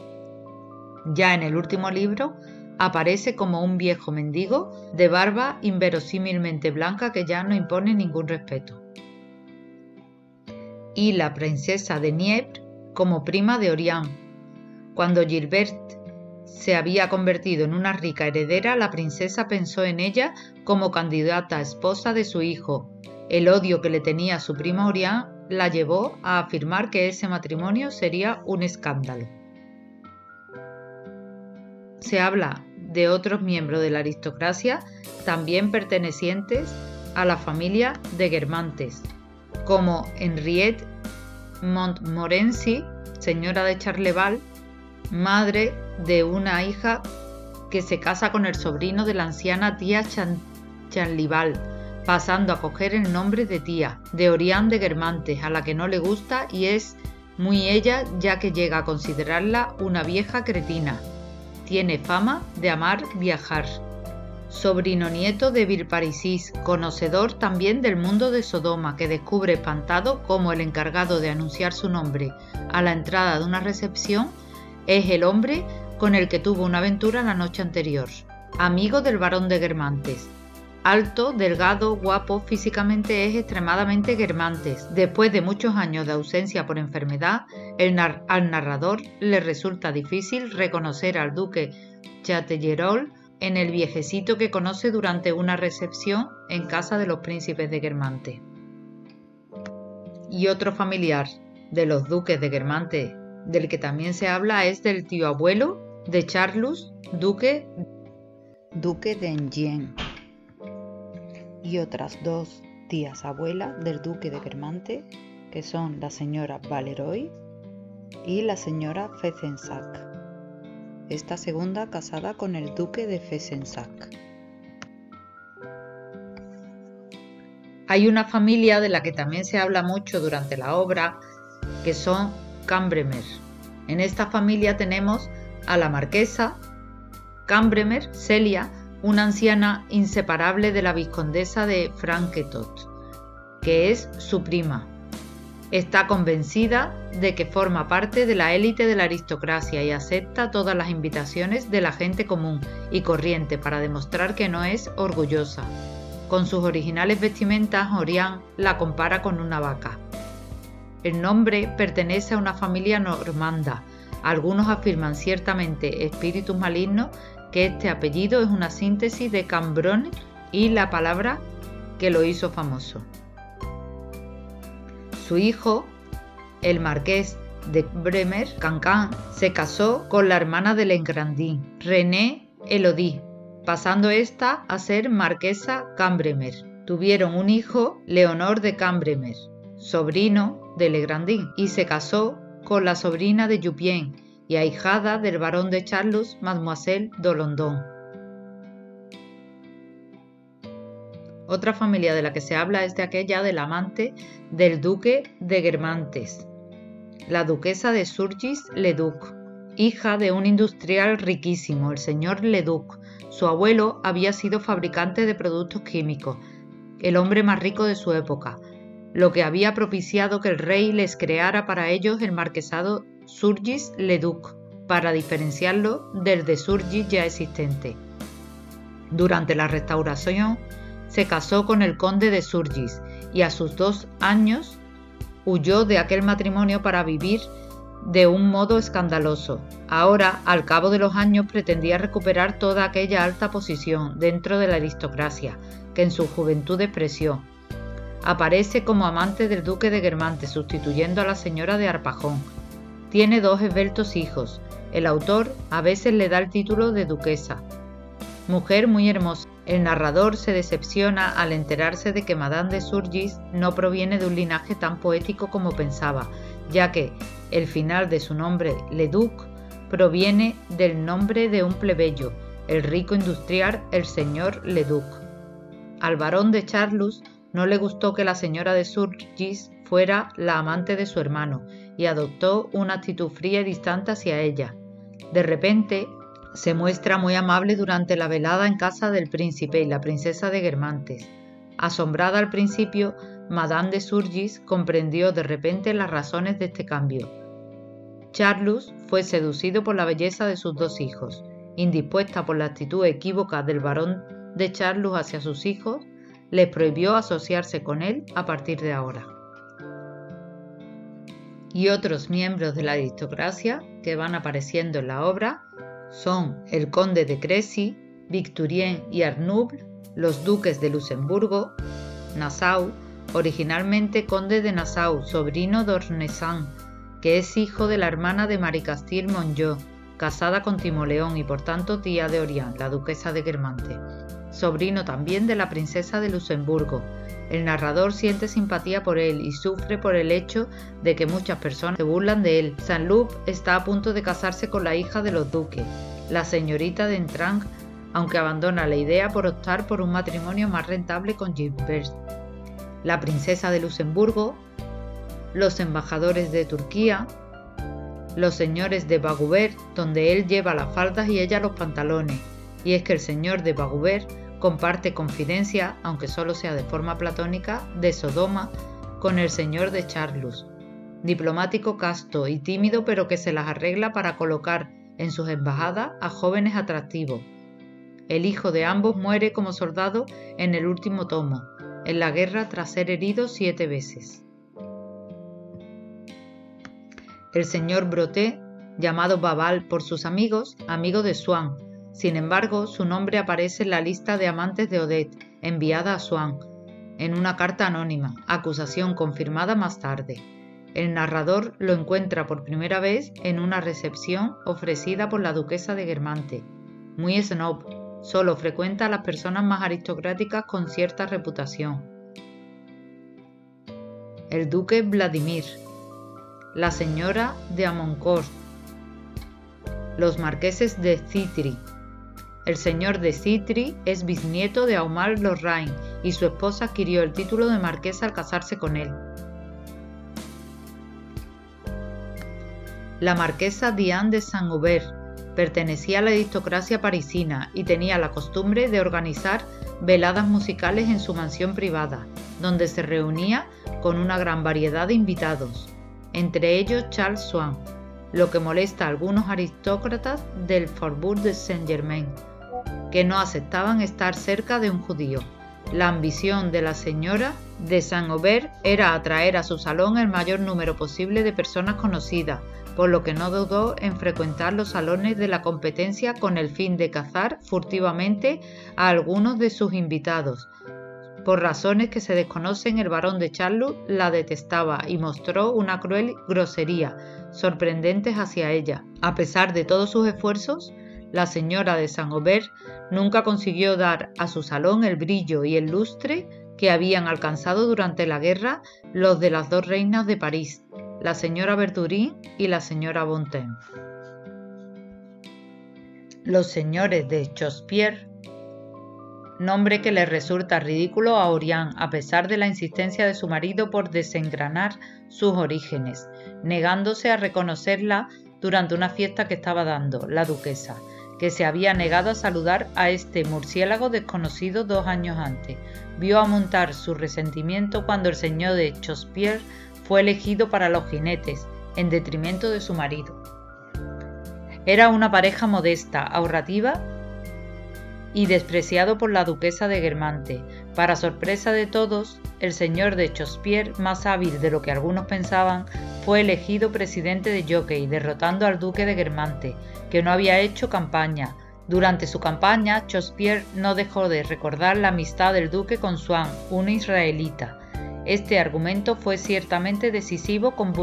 Ya en el último libro aparece como un viejo mendigo de barba inverosímilmente blanca que ya no impone ningún respeto. Y la princesa de Nievre como prima de Orián. Cuando Gilbert se había convertido en una rica heredera, la princesa pensó en ella como candidata a esposa de su hijo. El odio que le tenía a su primo Orián la llevó a afirmar que ese matrimonio sería un escándalo. Se habla de otros miembros de la aristocracia también pertenecientes a la familia de Guermantes, como Henriette Montmorency, señora de Charleval, madre de una hija que se casa con el sobrino de la anciana tía Chanlival, pasando a coger el nombre de tía, de Orián de Guermantes, a la que no le gusta y es muy ella, ya que llega a considerarla una vieja cretina. Tiene fama de amar viajar. Sobrino nieto de Villeparisis, conocedor también del mundo de Sodoma, que descubre espantado cómo el encargado de anunciar su nombre a la entrada de una recepción es el hombre con el que tuvo una aventura la noche anterior. Amigo del barón de Guermantes. Alto, delgado, guapo, físicamente es extremadamente Guermantes. Después de muchos años de ausencia por enfermedad, al narrador le resulta difícil reconocer al duque Chatellerault en el viejecito que conoce durante una recepción en casa de los príncipes de Guermantes. Y otro familiar de los duques de Guermantes del que también se habla es del tío abuelo de Charlus, duque de Enghien, y otras dos tías abuelas del duque de Guermantes, que son la señora Valeroy y la señora Fezensac. Esta segunda casada con el duque de Fezensac. Hay una familia de la que también se habla mucho durante la obra, que son Cambremer. En esta familia tenemos a la marquesa Cambremer, Celia, una anciana inseparable de la vizcondesa de Frankentot, que es su prima. Está convencida de que forma parte de la élite de la aristocracia y acepta todas las invitaciones de la gente común y corriente para demostrar que no es orgullosa. Con sus originales vestimentas, Orián la compara con una vaca. El nombre pertenece a una familia normanda. Algunos afirman ciertamente espíritus malignos que este apellido es una síntesis de Cambronne y la palabra que lo hizo famoso. Su hijo, el marqués de Bremer, Cancan, se casó con la hermana del Engrandin, René Elodie, pasando esta a ser marquesa Cambremer. Tuvieron un hijo, Leonor de Cambremer, sobrino de Legrandin, y se casó con la sobrina de Jupien y ahijada del barón de Charlus, Mademoiselle d'Olondon. Otra familia de la que se habla es de aquella del amante del duque de Guermantes, la duquesa de Surgis-le-Duc, hija de un industrial riquísimo, el señor Leduc. Su abuelo había sido fabricante de productos químicos, el hombre más rico de su época, lo que había propiciado que el rey les creara para ellos el marquesado Surgis-le-Duc, para diferenciarlo del de Surgis ya existente. Durante la Restauración se casó con el conde de Surgis y a sus 2 años huyó de aquel matrimonio para vivir de un modo escandaloso. Ahora, al cabo de los años, pretendía recuperar toda aquella alta posición dentro de la aristocracia que en su juventud despreció. Aparece como amante del duque de Guermantes, sustituyendo a la señora de Arpajón. Tiene 2 esbeltos hijos. El autor a veces le da el título de duquesa. Mujer muy hermosa. El narrador se decepciona al enterarse de que Madame de Surgis no proviene de un linaje tan poético como pensaba, ya que el final de su nombre, Leduc, proviene del nombre de un plebeyo, el rico industrial, el señor Leduc. Al barón de Charlus no le gustó que la señora de Surgis fuera la amante de su hermano y adoptó una actitud fría y distante hacia ella. De repente, se muestra muy amable durante la velada en casa del príncipe y la princesa de Guermantes. Asombrada al principio, Madame de Surgis comprendió de repente las razones de este cambio. Charlus fue seducido por la belleza de sus 2 hijos. Indispuesta por la actitud equívoca del barón de Charlus hacia sus hijos, les prohibió asociarse con él a partir de ahora. Y otros miembros de la aristocracia que van apareciendo en la obra son el conde de Crécy, Victorien y Arnoul, los duques de Luxemburgo, Nassau, originalmente conde de Nassau, sobrino de Ornesan, que es hijo de la hermana de Marie Castille-Mongeau, casada con Timoleón y por tanto tía de Orián, la duquesa de Guermantes, sobrino también de la princesa de Luxemburgo. El narrador siente simpatía por él y sufre por el hecho de que muchas personas se burlan de él. Saint-Loup está a punto de casarse con la hija de los duques, la señorita de Entrang, aunque abandona la idea por optar por un matrimonio más rentable con Gilbert. La princesa de Luxemburgo, los embajadores de Turquía, los señores de Bagoubert, donde él lleva las faldas y ella los pantalones, y es que el señor de Bagoubert comparte confidencia, aunque solo sea de forma platónica, de Sodoma con el señor de Charlus, diplomático casto y tímido pero que se las arregla para colocar en sus embajadas a jóvenes atractivos. El hijo de ambos muere como soldado en el último tomo, en la guerra tras ser herido 7 veces. El señor Broté, llamado Babal por sus amigos, amigo de Swann. Sin embargo, su nombre aparece en la lista de amantes de Odette, enviada a Swann, en una carta anónima, acusación confirmada más tarde. El narrador lo encuentra por primera vez en una recepción ofrecida por la duquesa de Guermantes. Muy snob, solo frecuenta a las personas más aristocráticas con cierta reputación. El duque Vladimir, la señora de Amoncourt, los marqueses de Citry. El señor de Citry es bisnieto de Aumar Lorraine y su esposa adquirió el título de marquesa al casarse con él. La marquesa Diane de Saint-Aubert, Pertenecía a la aristocracia parisina y tenía la costumbre de organizar veladas musicales en su mansión privada, donde se reunía con una gran variedad de invitados, entre ellos Charles Swann, lo que molesta a algunos aristócratas del Faubourg de Saint-Germain, que no aceptaban estar cerca de un judío. La ambición de la señora de Saint-Aubert era atraer a su salón el mayor número posible de personas conocidas, por lo que no dudó en frecuentar los salones de la competencia con el fin de cazar furtivamente a algunos de sus invitados. Por razones que se desconocen, el barón de Charlus la detestaba y mostró una cruel grosería sorprendentes hacia ella. A pesar de todos sus esfuerzos, la señora de Saint-Aubert nunca consiguió dar a su salón el brillo y el lustre que habían alcanzado durante la guerra los de las dos reinas de París, la señora Verdurin y la señora Bontemps. Los señores de Chauspierre, nombre que le resulta ridículo a Orián a pesar de la insistencia de su marido por desengranar sus orígenes, negándose a reconocerla durante una fiesta que estaba dando la duquesa, que se había negado a saludar a este murciélago desconocido 2 años antes. Vio aumentar su resentimiento cuando el señor de Chauspierre fue elegido para los jinetes, en detrimento de su marido. Era una pareja modesta, ahorrativa y despreciado por la duquesa de Guermantes. Para sorpresa de todos, el señor de Chauspierre, más hábil de lo que algunos pensaban, fue elegido presidente de Jockey, derrotando al duque de Guermantes, que no había hecho campaña. Durante su campaña, Chauspierre no dejó de recordar la amistad del duque con Swann, un israelita. Este argumento fue ciertamente decisivo con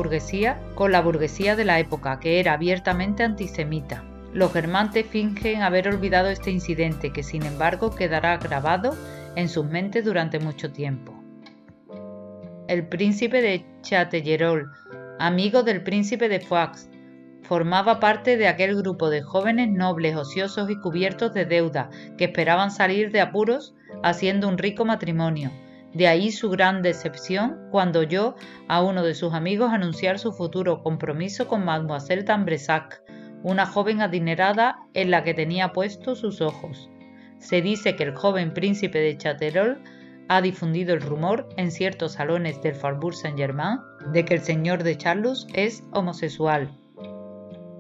la burguesía de la época, que era abiertamente antisemita. Los Guermantes fingen haber olvidado este incidente, que sin embargo quedará grabado en sus mentes durante mucho tiempo. El príncipe de Chatellerault, amigo del príncipe de Foix, formaba parte de aquel grupo de jóvenes nobles, ociosos y cubiertos de deuda, que esperaban salir de apuros haciendo un rico matrimonio. De ahí su gran decepción cuando oyó a uno de sus amigos anunciar su futuro compromiso con Mademoiselle d'Ambresac, una joven adinerada en la que tenía puestos sus ojos. Se dice que el joven príncipe de Chatellerault ha difundido el rumor en ciertos salones del Faubourg Saint-Germain de que el señor de Charlus es homosexual.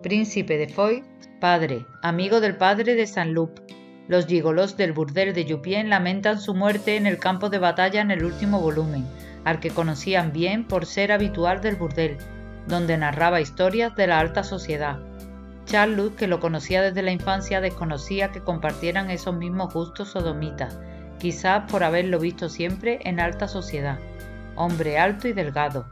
Príncipe de Foix, padre, amigo del padre de Saint-Loup. Los gigolos del burdel de Jupien lamentan su muerte en el campo de batalla en el último volumen, al que conocían bien por ser habitual del burdel, donde narraba historias de la alta sociedad. Charlus, que lo conocía desde la infancia, desconocía que compartieran esos mismos gustos sodomitas, quizás por haberlo visto siempre en alta sociedad, hombre alto y delgado.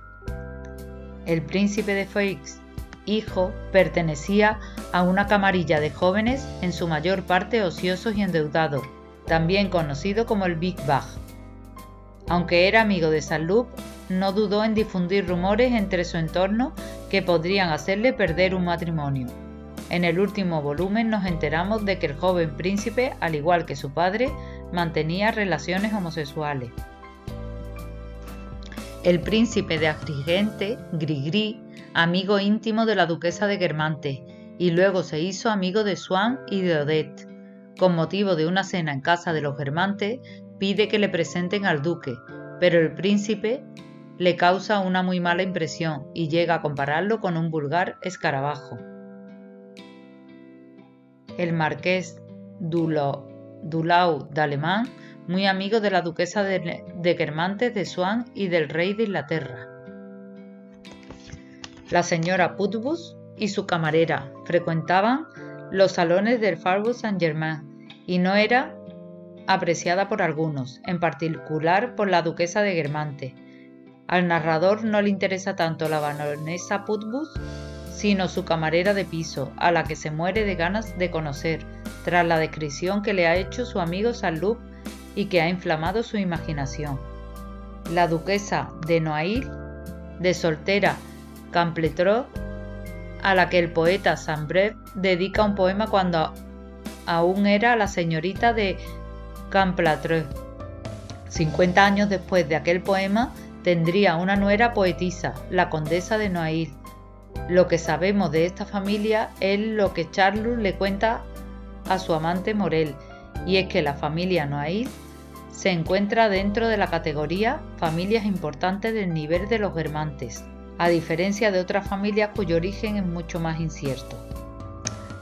El príncipe de Foix, hijo, pertenecía a una camarilla de jóvenes en su mayor parte ociosos y endeudados, también conocido como el Big Bag. Aunque era amigo de Saint-Loup, no dudó en difundir rumores entre su entorno que podrían hacerle perder un matrimonio. En el último volumen nos enteramos de que el joven príncipe, al igual que su padre, mantenía relaciones homosexuales. El príncipe de Agrigente, Gris-Gris, amigo íntimo de la duquesa de Guermantes, y luego se hizo amigo de Swann y de Odette. Con motivo de una cena en casa de los Guermantes, pide que le presenten al duque, pero el príncipe le causa una muy mala impresión y llega a compararlo con un vulgar escarabajo. El marqués Dulau d'Alemán, muy amigo de la duquesa de Guermantes, de Swann y del rey de Inglaterra. La señora Putbus y su camarera frecuentaban los salones del Faubourg Saint-Germain y no era apreciada por algunos, en particular por la duquesa de Guermantes. Al narrador no le interesa tanto la baronesa Putbus, sino su camarera de piso, a la que se muere de ganas de conocer, tras la descripción que le ha hecho su amigo Saint-Loup y que ha inflamado su imaginación. La duquesa de Noailles, de soltera Campletreux, a la que el poeta Saint-Beuve dedica un poema cuando aún era la señorita de Campletreux. 50 años después de aquel poema tendría una nuera poetisa, la condesa de Noailles. Lo que sabemos de esta familia es lo que Charlus le cuenta a su amante Morel, y es que la familia Noailles se encuentra dentro de la categoría familias importantes del nivel de los Guermantes, a diferencia de otras familias cuyo origen es mucho más incierto.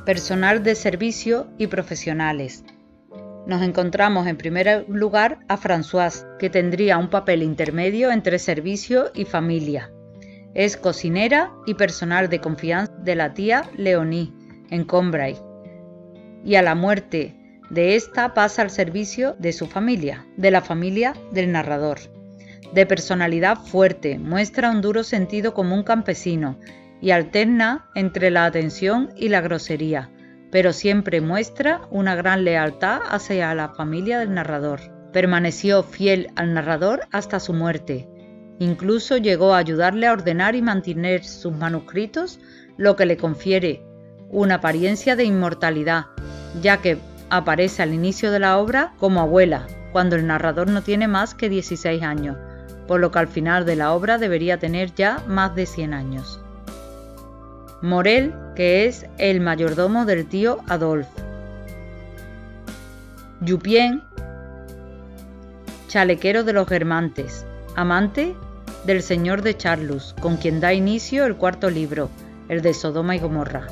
Personal de servicio y profesionales. Nos encontramos en primer lugar a Françoise, que tendría un papel intermedio entre servicio y familia. Es cocinera y personal de confianza de la tía Leonie en Combray, y a la muerte de esta pasa al servicio de su familia, de la familia del narrador. De personalidad fuerte, muestra un duro sentido común campesino y alterna entre la atención y la grosería, pero siempre muestra una gran lealtad hacia la familia del narrador. Permaneció fiel al narrador hasta su muerte. Incluso llegó a ayudarle a ordenar y mantener sus manuscritos, lo que le confiere una apariencia de inmortalidad, ya que aparece al inicio de la obra como abuela, cuando el narrador no tiene más que 16 años, por lo que al final de la obra debería tener ya más de 100 años. Morel, que es el mayordomo del tío Adolphe. Jupien, chalequero de los Guermantes, amante del señor de Charlus, con quien da inicio el cuarto libro, el de Sodoma y Gomorra.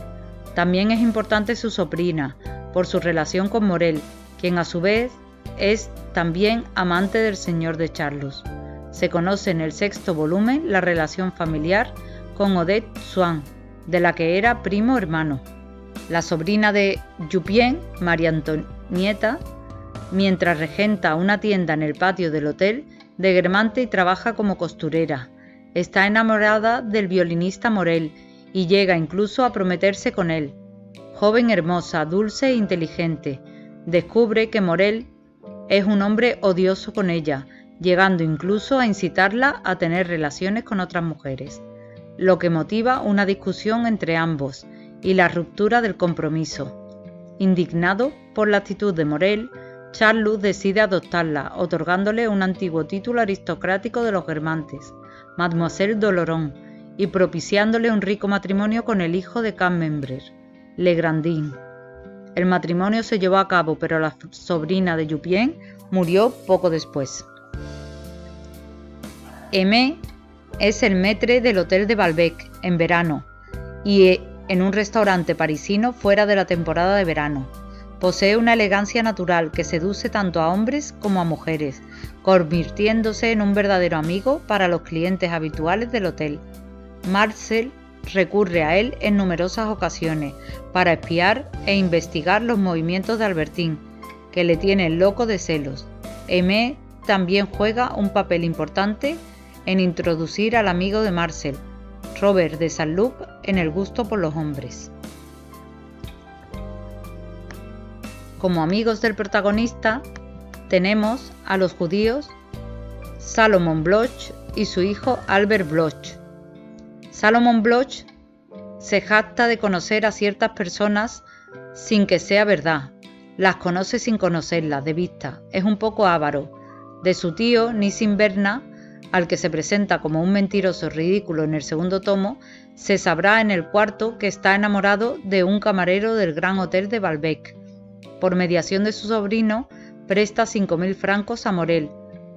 También es importante su sobrina, por su relación con Morel, quien a su vez es también amante del señor de Charlus. Se conoce en el sexto volumen la relación familiar con Odette Swann, de la que era primo hermano. La sobrina de Jupien, María Antonieta, mientras regenta una tienda en el patio del hotel de Guermantes y trabaja como costurera. Está enamorada del violinista Morel y llega incluso a prometerse con él. Joven hermosa, dulce e inteligente, descubre que Morel es un hombre odioso con ella, llegando incluso a incitarla a tener relaciones con otras mujeres, lo que motiva una discusión entre ambos y la ruptura del compromiso. Indignado por la actitud de Morel, Charlus decide adoptarla, otorgándole un antiguo título aristocrático de los Guermantes, Mademoiselle d'Oloron, y propiciándole un rico matrimonio con el hijo de Camembert, Legrandin. El matrimonio se llevó a cabo, pero la sobrina de Jupien murió poco después. Aimé es el maître del Hotel de Balbec en verano y en un restaurante parisino fuera de la temporada de verano. Posee una elegancia natural que seduce tanto a hombres como a mujeres, convirtiéndose en un verdadero amigo para los clientes habituales del hotel. Marcel recurre a él en numerosas ocasiones para espiar e investigar los movimientos de Albertine, que le tienen loco de celos. Aimé también juega un papel importante en introducir al amigo de Marcel, Robert de Saint-Loup, en el gusto por los hombres. Como amigos del protagonista tenemos a los judíos Salomon Bloch y su hijo Albert Bloch. Salomon Bloch se jacta de conocer a ciertas personas sin que sea verdad. Las conoce sin conocerlas de vista. Es un poco avaro. De su tío Nissim Bernard, al que se presenta como un mentiroso ridículo en el segundo tomo, se sabrá en el cuarto que está enamorado de un camarero del Gran Hotel de Balbec. Por mediación de su sobrino, presta 5.000 francos a Morel.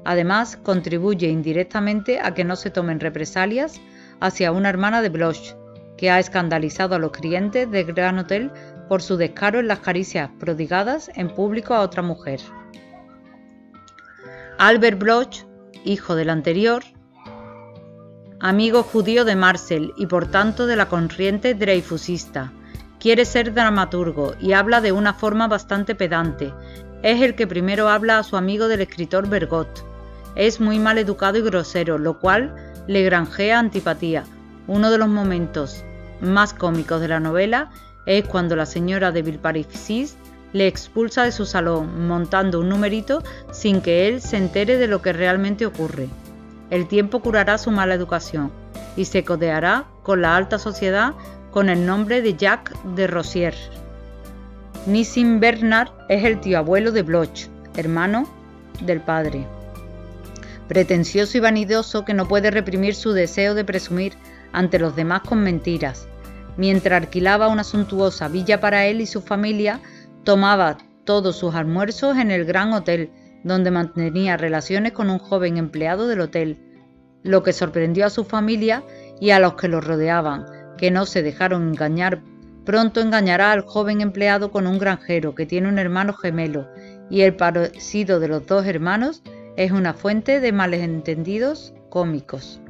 Además, contribuye indirectamente a que no se tomen represalias hacia una hermana de Bloch, que ha escandalizado a los clientes del Gran Hotel por su descaro en las caricias prodigadas en público a otra mujer. Albert Bloch, hijo del anterior, amigo judío de Marcel y por tanto de la corriente dreyfusista, quiere ser dramaturgo y habla de una forma bastante pedante. Es el que primero habla a su amigo del escritor Bergot. Es muy mal educado y grosero, lo cual le granjea antipatía. Uno de los momentos más cómicos de la novela es cuando la señora de Villeparisis le expulsa de su salón, montando un numerito sin que él se entere de lo que realmente ocurre. El tiempo curará su mala educación y se codeará con la alta sociedad con el nombre de Jacques de Rosier. Nissim Bernard es el tío abuelo de Bloch, hermano del padre. Pretencioso y vanidoso que no puede reprimir su deseo de presumir ante los demás con mentiras. Mientras alquilaba una suntuosa villa para él y su familia, tomaba todos sus almuerzos en el gran hotel, donde mantenía relaciones con un joven empleado del hotel, lo que sorprendió a su familia y a los que lo rodeaban, que no se dejaron engañar. Pronto engañará al joven empleado con un granjero que tiene un hermano gemelo, y el parecido de los dos hermanos es una fuente de malentendidos cómicos.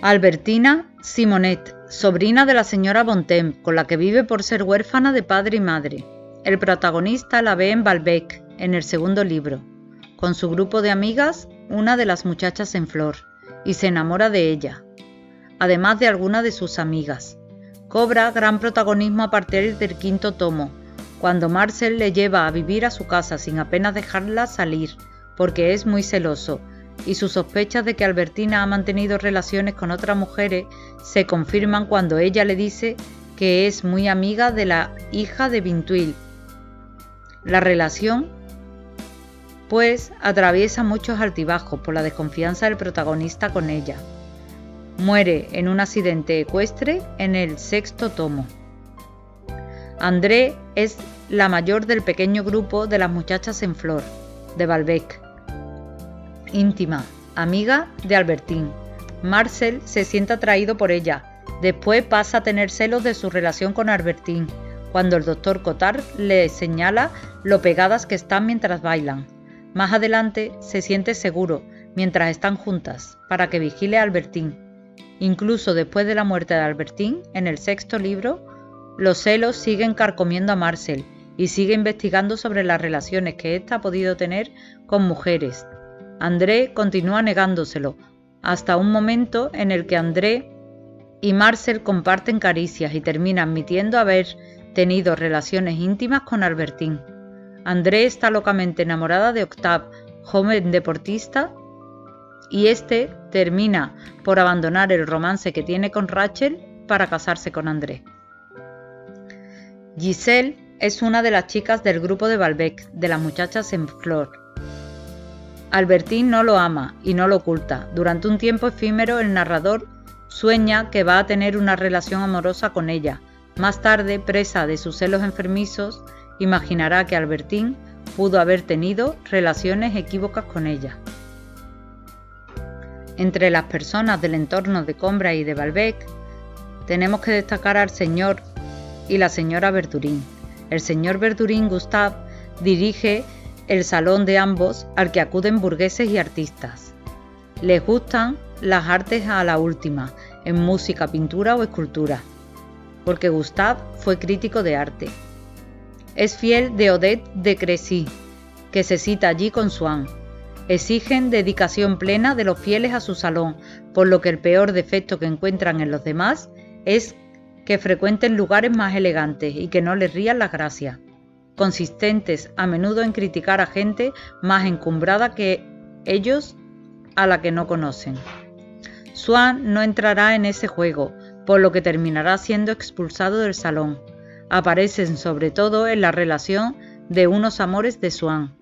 Albertina Simonet, sobrina de la señora Bontemps, con la que vive por ser huérfana de padre y madre. El protagonista la ve en Balbec, en el segundo libro, con su grupo de amigas, una de las muchachas en flor, y se enamora de ella, además de alguna de sus amigas. Cobra gran protagonismo a partir del quinto tomo, cuando Marcel le lleva a vivir a su casa sin apenas dejarla salir, porque es muy celoso, y sus sospechas de que Albertina ha mantenido relaciones con otras mujeres se confirman cuando ella le dice que es muy amiga de la hija de Vinteuil. La relación, pues, atraviesa muchos altibajos por la desconfianza del protagonista con ella. Muere en un accidente ecuestre en el sexto tomo. André es la mayor del pequeño grupo de las muchachas en flor, de Balbec. Íntima, amiga de Albertine. Marcel se siente atraído por ella. Después pasa a tener celos de su relación con Albertine, cuando el doctor Cottard le señala lo pegadas que están mientras bailan. Más adelante se siente seguro, mientras están juntas, para que vigile a Albertine. Incluso después de la muerte de Albertine, en el sexto libro, los celos siguen carcomiendo a Marcel y sigue investigando sobre las relaciones que ésta ha podido tener con mujeres. André continúa negándoselo, hasta un momento en el que André y Marcel comparten caricias y termina admitiendo haber tenido relaciones íntimas con Albertine. André está locamente enamorada de Octave, joven deportista, y este termina por abandonar el romance que tiene con Rachel para casarse con André. Giselle es una de las chicas del grupo de Balbec, de las muchachas en flor. Albertine no lo ama y no lo oculta. Durante un tiempo efímero el narrador sueña que va a tener una relación amorosa con ella. Más tarde, presa de sus celos enfermizos, imaginará que Albertine pudo haber tenido relaciones equívocas con ella. Entre las personas del entorno de Combray y de Balbec, tenemos que destacar al señor y la señora Verdurin. El señor Verdurin Gustave dirige el salón de ambos, al que acuden burgueses y artistas. Les gustan las artes a la última, en música, pintura o escultura, porque Gustave fue crítico de arte. Es fiel de Odette de Crécy, que se cita allí con Swann. Exigen dedicación plena de los fieles a su salón, por lo que el peor defecto que encuentran en los demás es que frecuenten lugares más elegantes y que no les rían las gracias, consistentes a menudo en criticar a gente más encumbrada que ellos a la que no conocen. Swann no entrará en ese juego, por lo que terminará siendo expulsado del salón. Aparecen sobre todo en la relación de unos amores de Swann.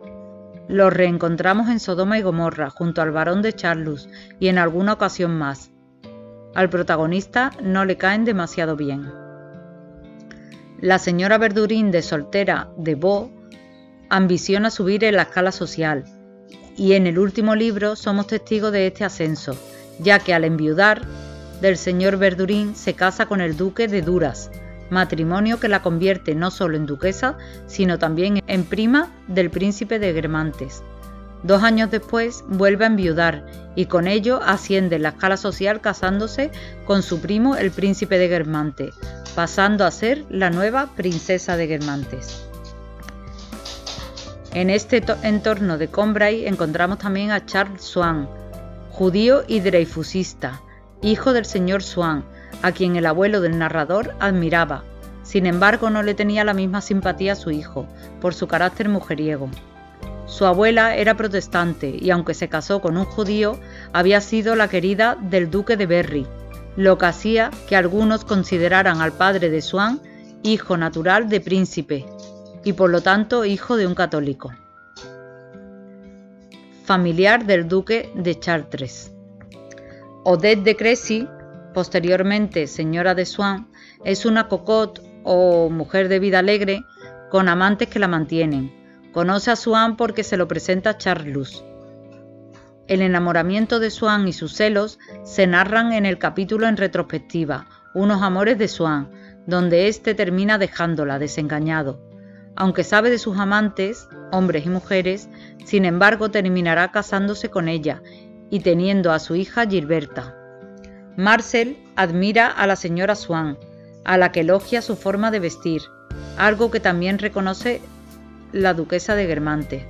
Los reencontramos en Sodoma y Gomorra, junto al barón de Charlus y en alguna ocasión más. Al protagonista no le caen demasiado bien. La señora Verdurin, de soltera de Vaux, ambiciona subir en la escala social, y en el último libro somos testigos de este ascenso, ya que al enviudar del señor Verdurin se casa con el duque de Duras, matrimonio que la convierte no solo en duquesa, sino también en prima del príncipe de Guermantes. 2 años después vuelve a enviudar y con ello asciende en la escala social casándose con su primo el príncipe de Guermantes, pasando a ser la nueva princesa de Guermantes. En este entorno de Combray encontramos también a Charles Swann, judío y dreyfusista, hijo del señor Swann, a quien el abuelo del narrador admiraba. Sin embargo, no le tenía la misma simpatía a su hijo, por su carácter mujeriego. Su abuela era protestante y aunque se casó con un judío, había sido la querida del duque de Berry, lo que hacía que algunos consideraran al padre de Swann hijo natural de príncipe y por lo tanto hijo de un católico. Familiar del duque de Chartres. Odette de Crécy, posteriormente señora de Swann, es una cocotte o mujer de vida alegre con amantes que la mantienen. Conoce a Swann porque se lo presenta Charles. El enamoramiento de Swann y sus celos se narran en el capítulo en retrospectiva, Unos amores de Swann, donde éste termina dejándola desengañado. Aunque sabe de sus amantes, hombres y mujeres, sin embargo terminará casándose con ella y teniendo a su hija Gilberta. Marcel admira a la señora Swann, a la que elogia su forma de vestir, algo que también reconoce la duquesa de Guermantes.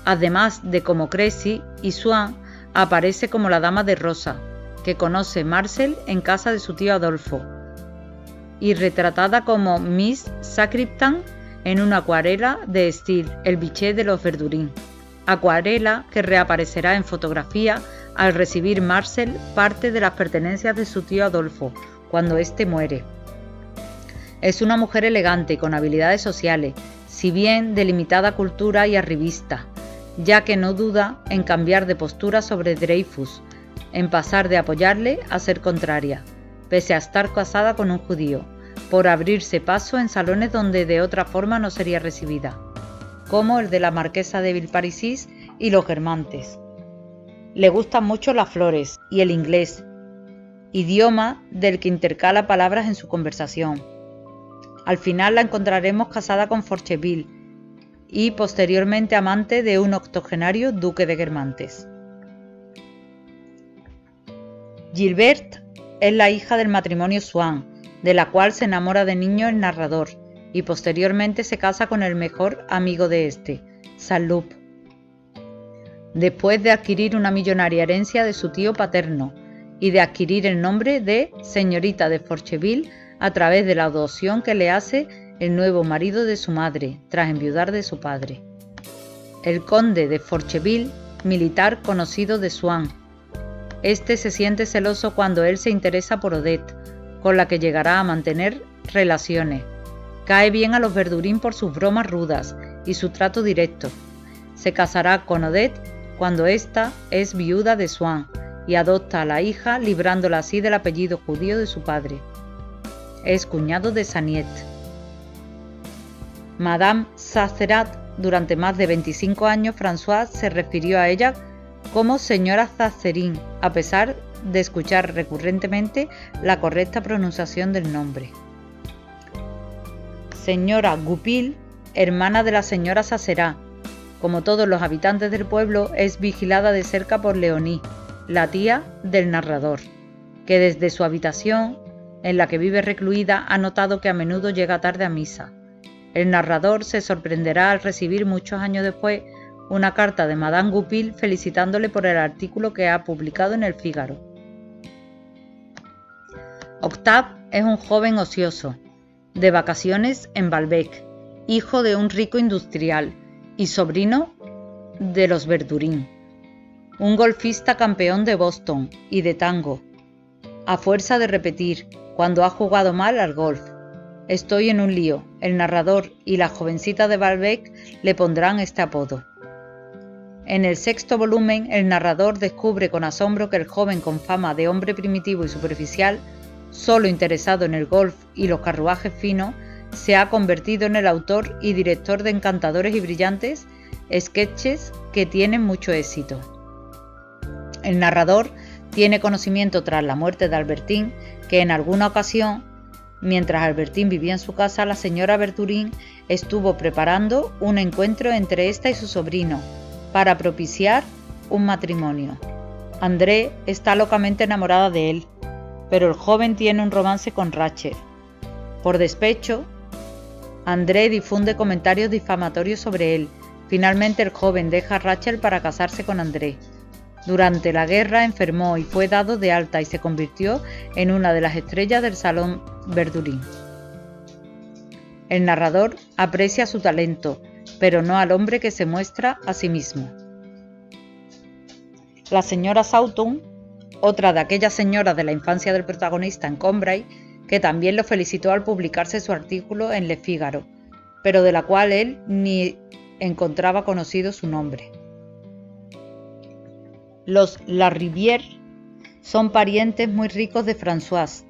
Además de como Crécy y Swann aparece como la dama de rosa, que conoce Marcel en casa de su tío Adolfo, y retratada como Miss Sacriptan en una acuarela de Steele, el biché de los Verdurin, acuarela que reaparecerá en fotografía al recibir Marcel parte de las pertenencias de su tío Adolfo, cuando éste muere. Es una mujer elegante con habilidades sociales, si bien de limitada cultura y arribista, ya que no duda en cambiar de postura sobre Dreyfus, en pasar de apoyarle a ser contraria, pese a estar casada con un judío, por abrirse paso en salones donde de otra forma no sería recibida, como el de la marquesa de Villeparisis y los Guermantes. Le gustan mucho las flores y el inglés, idioma del que intercala palabras en su conversación. Al final la encontraremos casada con Forcheville y posteriormente amante de un octogenario duque de Guermantes. Gilberte es la hija del matrimonio Swann, de la cual se enamora de niño el narrador, y posteriormente se casa con el mejor amigo de este, Saint-Loup, después de adquirir una millonaria herencia de su tío paterno y de adquirir el nombre de señorita de Forcheville a través de la adopción que le hace el nuevo marido de su madre, tras enviudar de su padre. El conde de Forcheville, militar conocido de Swann. Este se siente celoso cuando él se interesa por Odette, con la que llegará a mantener relaciones. Cae bien a los Verdurin por sus bromas rudas y su trato directo. Se casará con Odette cuando ésta es viuda de Swann y adopta a la hija, librándola así del apellido judío de su padre. Es cuñado de Saniet. Madame Zazerat, durante más de 25 años François se refirió a ella como señora Zazerin, a pesar de escuchar recurrentemente la correcta pronunciación del nombre. Señora Goupil, hermana de la señora Zazerat. Como todos los habitantes del pueblo, es vigilada de cerca por Leonie, la tía del narrador, que desde su habitación, en la que vive recluida, ha notado que a menudo llega tarde a misa. El narrador se sorprenderá al recibir muchos años después una carta de Madame Goupil felicitándole por el artículo que ha publicado en el Figaro. Octave es un joven ocioso, de vacaciones en Balbec, hijo de un rico industrial y sobrino de los Verdurin, un golfista campeón de Boston y de tango, a fuerza de repetir, cuando ha jugado mal al golf: estoy en un lío. El narrador y la jovencita de Balbec le pondrán este apodo. En el 6º volumen, el narrador descubre con asombro que el joven con fama de hombre primitivo y superficial, solo interesado en el golf y los carruajes finos, se ha convertido en el autor y director de encantadores y brillantes sketches que tienen mucho éxito. El narrador tiene conocimiento tras la muerte de Albertine que en alguna ocasión, mientras Albertine vivía en su casa, la señora Verdurin estuvo preparando un encuentro entre esta y su sobrino para propiciar un matrimonio. André está locamente enamorada de él, pero el joven tiene un romance con Rachel. Por despecho, André difunde comentarios difamatorios sobre él. Finalmente el joven deja a Rachel para casarse con André. Durante la guerra enfermó y fue dado de alta y se convirtió en una de las estrellas del Salón Verdurin. El narrador aprecia su talento, pero no al hombre que se muestra a sí mismo. La señora Sauton, otra de aquellas señoras de la infancia del protagonista en Combray, que también lo felicitó al publicarse su artículo en Le Figaro, pero de la cual él ni encontraba conocido su nombre. Los Larivière Son parientes muy ricos de Françoise.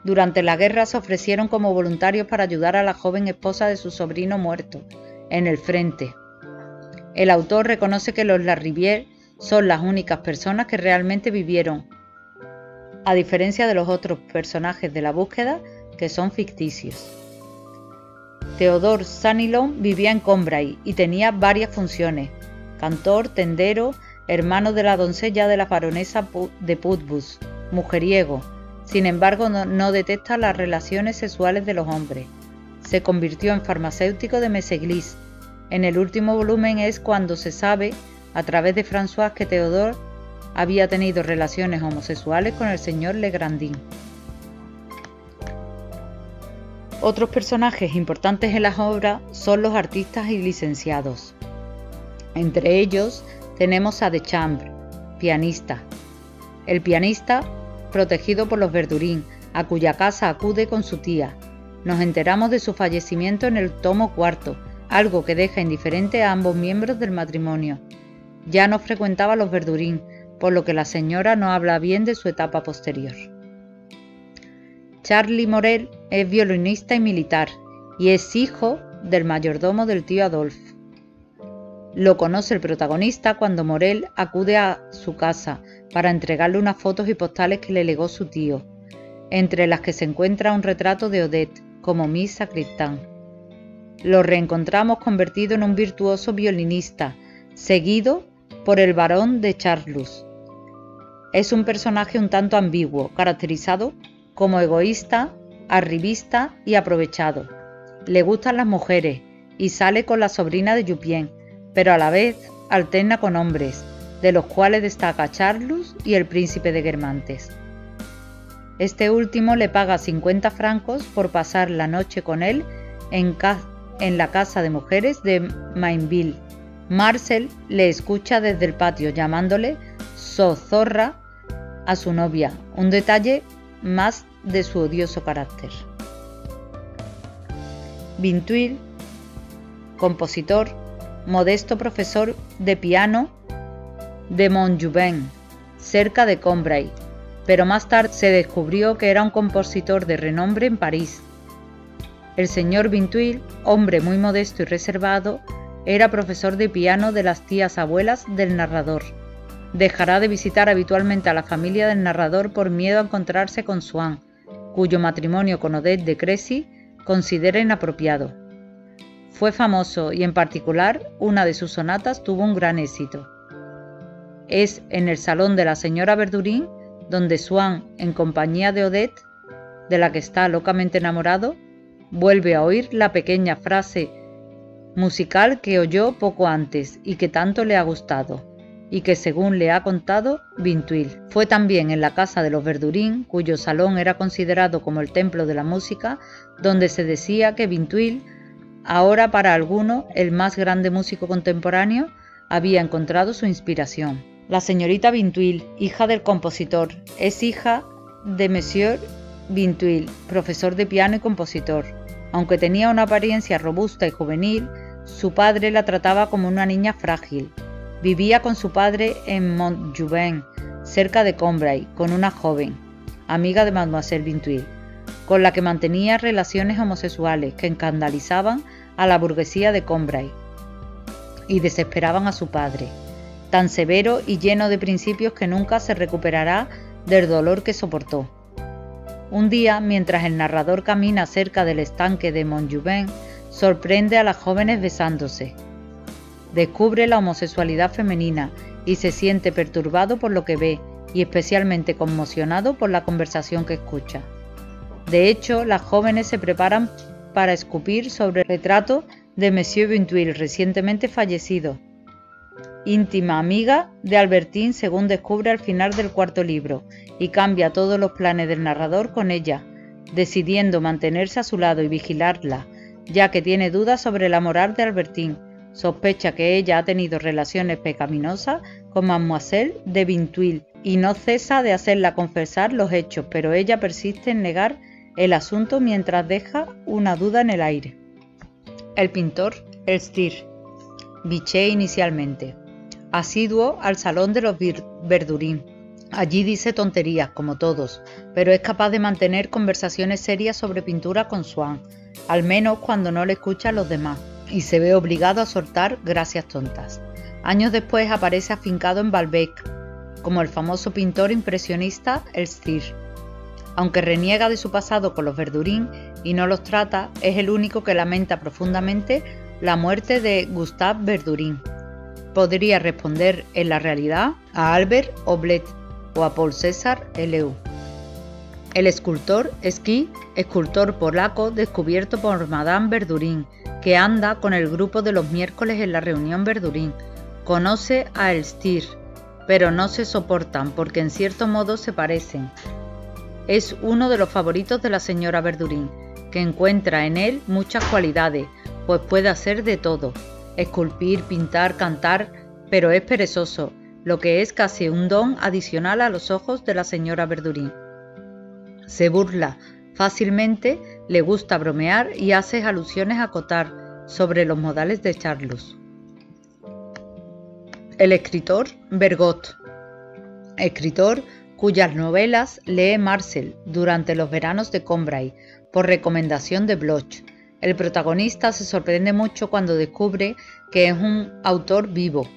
Durante la guerra se ofrecieron como voluntarios para ayudar a la joven esposa de su sobrino muerto, en el frente. El autor reconoce que los Larivière son las únicas personas que realmente vivieron, a diferencia de los otros personajes de la búsqueda, que son ficticios. Théodore Sanilon vivía en Combray y tenía varias funciones: cantor, tendero, hermano de la doncella de la baronesa de Putbus, mujeriego. Sin embargo, no detesta las relaciones sexuales de los hombres. Se convirtió en farmacéutico de Meseglis. En el último volumen es cuando se sabe, a través de Françoise, que Théodore había tenido relaciones homosexuales con el señor Legrandin. Otros personajes importantes en las obras son los artistas y licenciados. Entre ellos tenemos a Deschamps, pianista. El pianista, protegido por los Verdurin, a cuya casa acude con su tía. Nos enteramos de su fallecimiento en el tomo 4, algo que deja indiferente a ambos miembros del matrimonio. Ya no frecuentaba los Verdurin, por lo que la señora no habla bien de su etapa posterior. Charlie Morel es violinista y militar, y es hijo del mayordomo del tío Adolphe. Lo conoce el protagonista cuando Morel acude a su casa para entregarle unas fotos y postales que le legó su tío, entre las que se encuentra un retrato de Odette como Miss Sacristan. Lo reencontramos convertido en un virtuoso violinista, seguido por el barón de Charlus. Es un personaje un tanto ambiguo, caracterizado como egoísta, arribista y aprovechado. Le gustan las mujeres y sale con la sobrina de Jupien, pero a la vez alterna con hombres, de los cuales destaca Charlus y el príncipe de Guermantes. Este último le paga 50 francos por pasar la noche con él en la casa de mujeres de Mainville. Marcel le escucha desde el patio llamándole zozorra a su novia, un detalle más de su odioso carácter. Vinteuil, compositor, modesto profesor de piano de Montjouvain, cerca de Combray, pero más tarde se descubrió que era un compositor de renombre en París. El señor Vinteuil, hombre muy modesto y reservado, era profesor de piano de las tías abuelas del narrador. Dejará de visitar habitualmente a la familia del narrador por miedo a encontrarse con Swann, cuyo matrimonio con Odette de Crécy considera inapropiado. Fue famoso y en particular una de sus sonatas tuvo un gran éxito. Es en el salón de la señora Verdurin donde Swann, en compañía de Odette, de la que está locamente enamorado, vuelve a oír la pequeña frase musical que oyó poco antes y que tanto le ha gustado, y que según le ha contado Vinteuil. Fue también en la casa de los Verdurin, cuyo salón era considerado como el templo de la música, donde se decía que Vinteuil, ahora para algunos el más grande músico contemporáneo, había encontrado su inspiración. La señorita Vinteuil, hija del compositor, es hija de Monsieur Vinteuil, profesor de piano y compositor. Aunque tenía una apariencia robusta y juvenil, su padre la trataba como una niña frágil. Vivía con su padre en Montjouvain, cerca de Combray, con una joven, amiga de Mademoiselle Vinteuil, con la que mantenía relaciones homosexuales que escandalizaban a la burguesía de Combray y desesperaban a su padre, tan severo y lleno de principios que nunca se recuperará del dolor que soportó. Un día, mientras el narrador camina cerca del estanque de Montjouvain, sorprende a las jóvenes besándose. Descubre la homosexualidad femenina y se siente perturbado por lo que ve y especialmente conmocionado por la conversación que escucha. De hecho, las jóvenes se preparan para escupir sobre el retrato de Monsieur Vinteuil, recientemente fallecido, íntima amiga de Albertine, según descubre al final del cuarto libro, y cambia todos los planes del narrador con ella, decidiendo mantenerse a su lado y vigilarla, ya que tiene dudas sobre la moral de Albertine. Sospecha que ella ha tenido relaciones pecaminosas con Mademoiselle de Vinteuil y no cesa de hacerla confesar los hechos, pero ella persiste en negar el asunto mientras deja una duda en el aire. El pintor Elstir, Vichet inicialmente, asiduo al salón de los Verdurin, Allí dice tonterías, como todos, pero es capaz de mantener conversaciones serias sobre pintura con Swann, al menos cuando no le escucha a los demás, y se ve obligado a soltar gracias tontas. Años después aparece afincado en Baalbek, como el famoso pintor impresionista Elstir. Aunque reniega de su pasado con los Verdurin y no los trata, es el único que lamenta profundamente la muerte de Gustave Verdurin. Podría responder en la realidad a Albert Oblet o a Paul César Leu. El escultor Esquí, escultor polaco descubierto por Madame Verdurin, que anda con el grupo de los miércoles en la reunión Verdurin. Conoce a Elstir, pero no se soportan porque en cierto modo se parecen. Es uno de los favoritos de la señora Verdurin, que encuentra en él muchas cualidades, pues puede hacer de todo, esculpir, pintar, cantar, pero es perezoso, lo que es casi un don adicional a los ojos de la señora Verdurin. Se burla fácilmente, le gusta bromear y hace alusiones a Cottard sobre los modales de Charlus. El escritor Bergot, escritor cuyas novelas lee Marcel durante los veranos de Combray, por recomendación de Bloch. El protagonista se sorprende mucho cuando descubre que es un autor vivo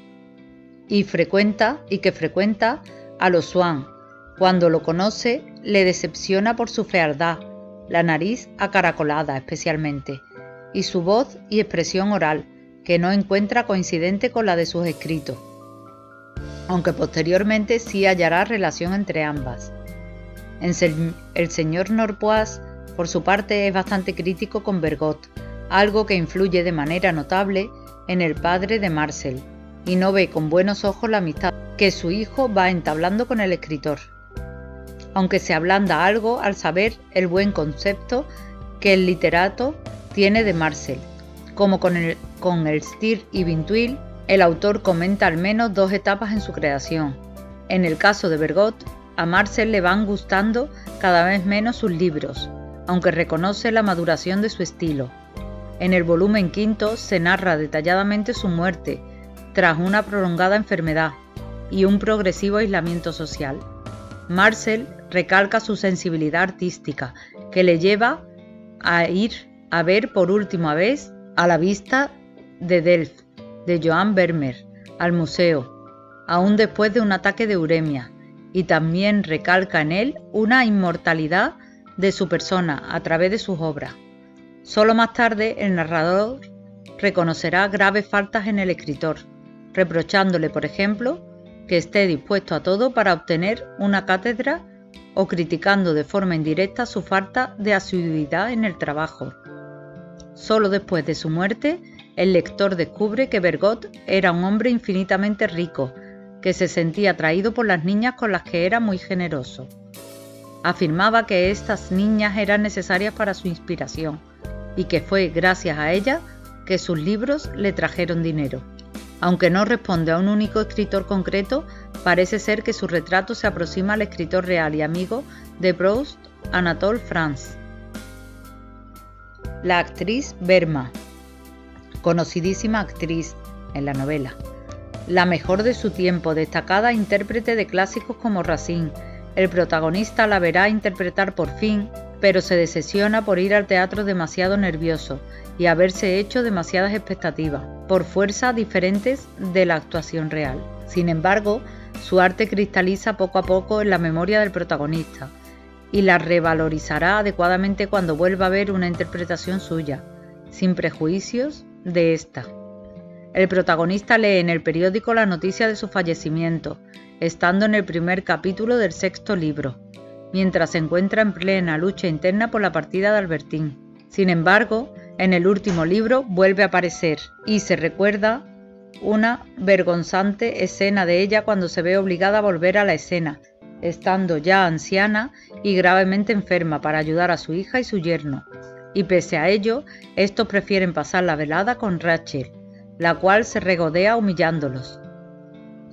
y que frecuenta a los Swann. Cuando lo conoce, le decepciona por su fealdad, la nariz acaracolada especialmente, y su voz y expresión oral, que no encuentra coincidente con la de sus escritos, aunque posteriormente sí hallará relación entre ambas. El señor Norpois, por su parte, es bastante crítico con Bergot, algo que influye de manera notable en el padre de Marcel, y no ve con buenos ojos la amistad que su hijo va entablando con el escritor, aunque se ablanda algo al saber el buen concepto que el literato tiene de Marcel. Como con Elstir y Vinteuil, el autor comenta al menos dos etapas en su creación. En el caso de Bergot, a Marcel le van gustando cada vez menos sus libros, aunque reconoce la maduración de su estilo. En el volumen quinto se narra detalladamente su muerte, tras una prolongada enfermedad y un progresivo aislamiento social. Marcel recalca su sensibilidad artística, que le lleva a ir a ver por última vez a la vista de Delft, de Joan Vermeer, al museo, aún después de un ataque de uremia, y también recalca en él una inmortalidad de su persona a través de sus obras. Solo más tarde el narrador reconocerá graves faltas en el escritor, reprochándole, por ejemplo, que esté dispuesto a todo para obtener una cátedra o criticando de forma indirecta su falta de asiduidad en el trabajo. Solo después de su muerte, el lector descubre que Bergot era un hombre infinitamente rico, que se sentía atraído por las niñas con las que era muy generoso. Afirmaba que estas niñas eran necesarias para su inspiración y que fue gracias a ellas que sus libros le trajeron dinero. Aunque no responde a un único escritor concreto, parece ser que su retrato se aproxima al escritor real y amigo de Proust, Anatole France. La actriz Berma, conocidísima actriz en la novela, la mejor de su tiempo, destacada intérprete de clásicos como Racine. El protagonista la verá interpretar por fin, pero se decepciona por ir al teatro demasiado nervioso y haberse hecho demasiadas expectativas, por fuerzas diferentes de la actuación real. Sin embargo, su arte cristaliza poco a poco en la memoria del protagonista y la revalorizará adecuadamente cuando vuelva a ver una interpretación suya, sin prejuicios de esta. El protagonista lee en el periódico la noticia de su fallecimiento, estando en el primer capítulo del 6º libro, mientras se encuentra en plena lucha interna por la partida de Albertine. Sin embargo, en el último libro vuelve a aparecer y se recuerda una vergonzante escena de ella cuando se ve obligada a volver a la escena, estando ya anciana y gravemente enferma, para ayudar a su hija y su yerno. Y pese a ello, estos prefieren pasar la velada con Rachel, la cual se regodea humillándolos.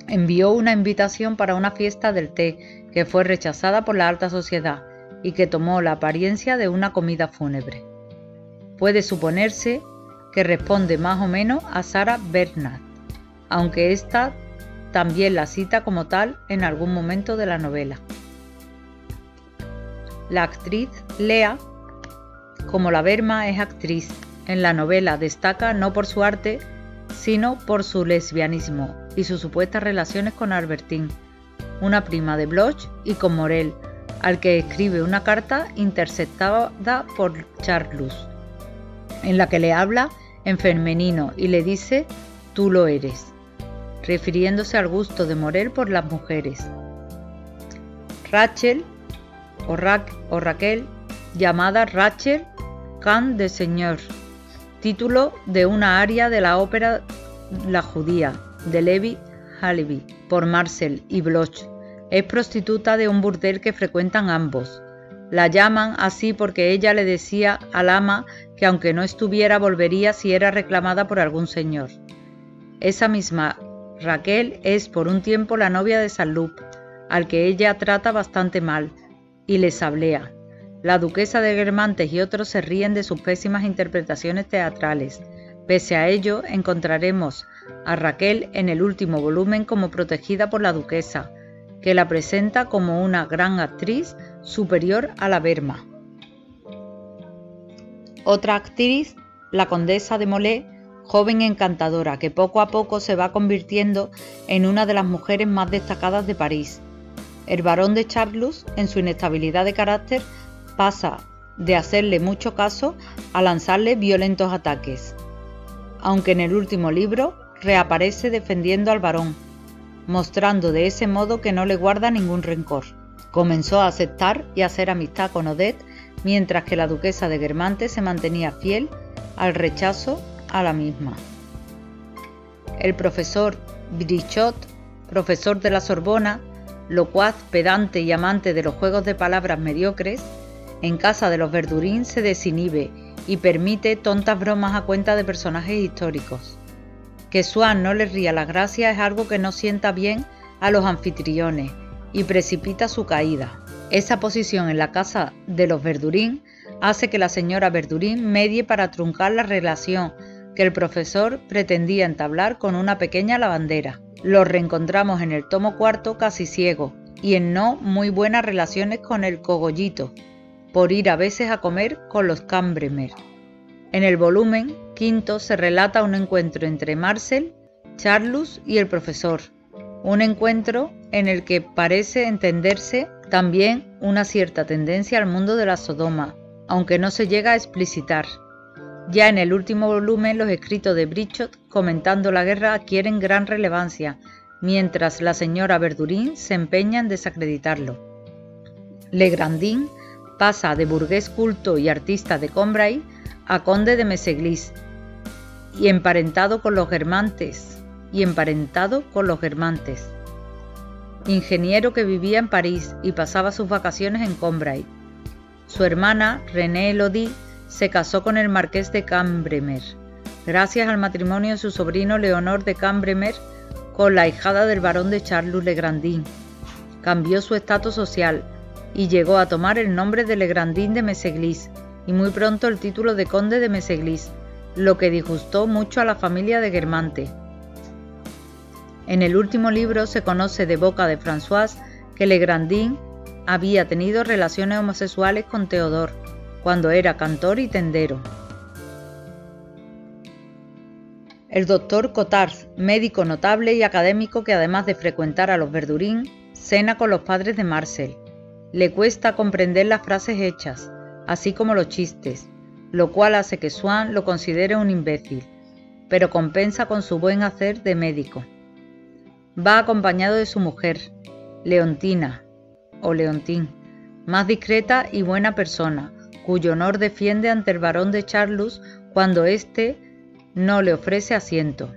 Envió una invitación para una fiesta del té, que fue rechazada por la alta sociedad y que tomó la apariencia de una comida fúnebre. Puede suponerse que responde más o menos a Sarah Bernhardt, aunque ésta también la cita como tal en algún momento de la novela. La actriz Lea, como la Berma, es actriz. En la novela destaca no por su arte, sino por su lesbianismo y sus supuestas relaciones con Albertine, una prima de Bloch, y con Morel, al que escribe una carta interceptada por Charlus, en la que le habla en femenino y le dice «tú lo eres», refiriéndose al gusto de Morel por las mujeres. Rachel o Raquel, llamada Rachel Can de Señor, título de una aria de la ópera La Judía, de Levi Halevi, por Marcel y Bloch. Es prostituta de un burdel que frecuentan ambos. La llaman así porque ella le decía al ama que aunque no estuviera volvería si era reclamada por algún señor. Esa misma Raquel es por un tiempo la novia de Saint-Loup, al que ella trata bastante mal y le sablea. La duquesa de Guermantes y otros se ríen de sus pésimas interpretaciones teatrales. Pese a ello, encontraremos a Raquel en el último volumen como protegida por la duquesa, que la presenta como una gran actriz superior a la Berma. Otra actriz, la condesa de Molé, joven encantadora, que poco a poco se va convirtiendo en una de las mujeres más destacadas de París. El barón de Charlus, en su inestabilidad de carácter, pasa de hacerle mucho caso a lanzarle violentos ataques, aunque en el último libro reaparece defendiendo al barón, mostrando de ese modo que no le guarda ningún rencor. Comenzó a aceptar y a hacer amistad con Odette, mientras que la duquesa de Guermantes se mantenía fiel al rechazo a la misma. El profesor Brichot, profesor de la Sorbona, locuaz, pedante y amante de los juegos de palabras mediocres, en casa de los Verdurin se desinhibe y permite tontas bromas a cuenta de personajes históricos. Que Swann no le ría las gracias es algo que no sienta bien a los anfitriones y precipita su caída. Esa posición en la casa de los Verdurin hace que la señora Verdurin medie para truncar la relación que el profesor pretendía entablar con una pequeña lavandera. Lo reencontramos en el tomo 4 casi ciego y en no muy buenas relaciones con el cogollito, por ir a veces a comer con los Cambremer. En el volumen 5 se relata un encuentro entre Marcel, Charlus y el profesor, un encuentro en el que parece entenderse también una cierta tendencia al mundo de la Sodoma, aunque no se llega a explicitar. Ya en el último volumen los escritos de Brichot comentando la guerra adquieren gran relevancia, mientras la señora Verdurin se empeña en desacreditarlo. Legrandin pasa de burgués culto y artista de Combray a conde de Meseglis y emparentado con los Guermantes, ingeniero que vivía en París y pasaba sus vacaciones en Combray. Su hermana, René Elodie, se casó con el marqués de Cambremer, gracias al matrimonio de su sobrino Leonor de Cambremer con la ahijada del barón de Charlus Legrandin. Cambió su estatus social y llegó a tomar el nombre de Legrandin de Meseglis y muy pronto el título de conde de Meseglis, lo que disgustó mucho a la familia de Guermantes. En el último libro se conoce de boca de François que Legrandin había tenido relaciones homosexuales con Theodore cuando era cantor y tendero. El doctor Cottard, médico notable y académico que además de frecuentar a los Verdurin, cena con los padres de Marcel. Le cuesta comprender las frases hechas, así como los chistes, lo cual hace que Swann lo considere un imbécil, pero compensa con su buen hacer de médico. Va acompañado de su mujer, Leontina, o Leontine, más discreta y buena persona, cuyo honor defiende ante el barón de Charlus cuando éste no le ofrece asiento.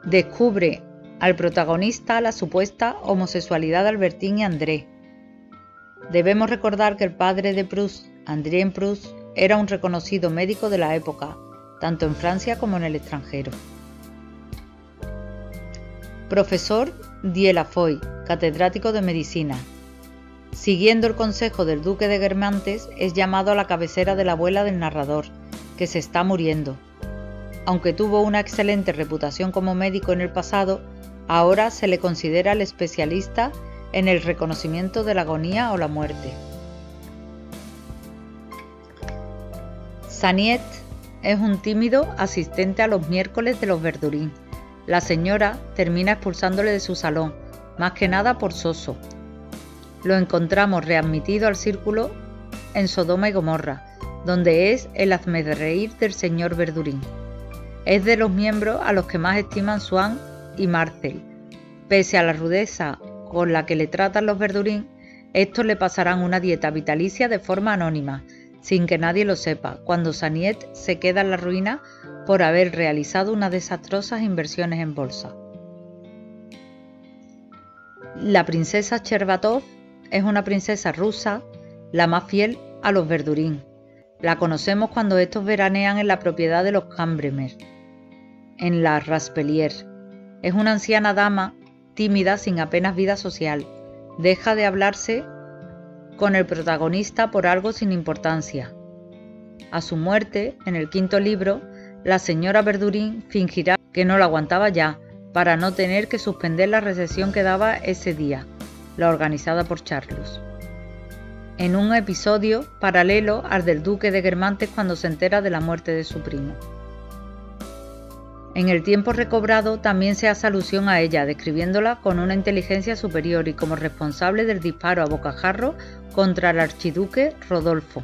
Descubre al protagonista la supuesta homosexualidad de Albertine y André. Debemos recordar que el padre de Proust, André Proust, era un reconocido médico de la época, tanto en Francia como en el extranjero. Profesor Dieulafoy, catedrático de medicina. Siguiendo el consejo del duque de Guermantes, es llamado a la cabecera de la abuela del narrador, que se está muriendo. Aunque tuvo una excelente reputación como médico en el pasado, Ahora se le considera el especialista en el reconocimiento de la agonía o la muerte. Saniet es un tímido asistente a los miércoles de los Verdurin. La señora termina expulsándole de su salón, más que nada por soso. Lo encontramos readmitido al círculo en Sodoma y Gomorra, donde es el hazmerreír del señor Verdurin. Es de los miembros a los que más estiman Swann y Marcel. Pese a la rudeza con la que le tratan los Verdurin, estos le pasarán una dieta vitalicia de forma anónima, sin que nadie lo sepa, cuando Saniet se queda en la ruina por haber realizado unas desastrosas inversiones en bolsa. La princesa Cherbatov es una princesa rusa, la más fiel a los Verdurin. La conocemos cuando estos veranean en la propiedad de los Cambremer, en la Raspelier. Es una anciana dama, tímida, sin apenas vida social. Deja de hablarse con el protagonista por algo sin importancia. A su muerte, en el quinto libro, la señora Verdurin fingirá que no la aguantaba ya, para no tener que suspender la recepción que daba ese día, la organizada por Charlus. En un episodio paralelo al del duque de Guermantes cuando se entera de la muerte de su primo. En el tiempo recobrado también se hace alusión a ella, describiéndola con una inteligencia superior y como responsable del disparo a bocajarro contra el archiduque Rodolfo.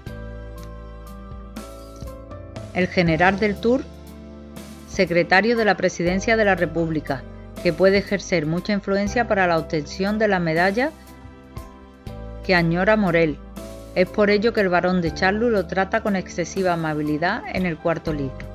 El general del Tour, secretario de la Presidencia de la República, que puede ejercer mucha influencia para la obtención de la medalla que añora Morel. Es por ello que el barón de Charlus lo trata con excesiva amabilidad en el cuarto libro.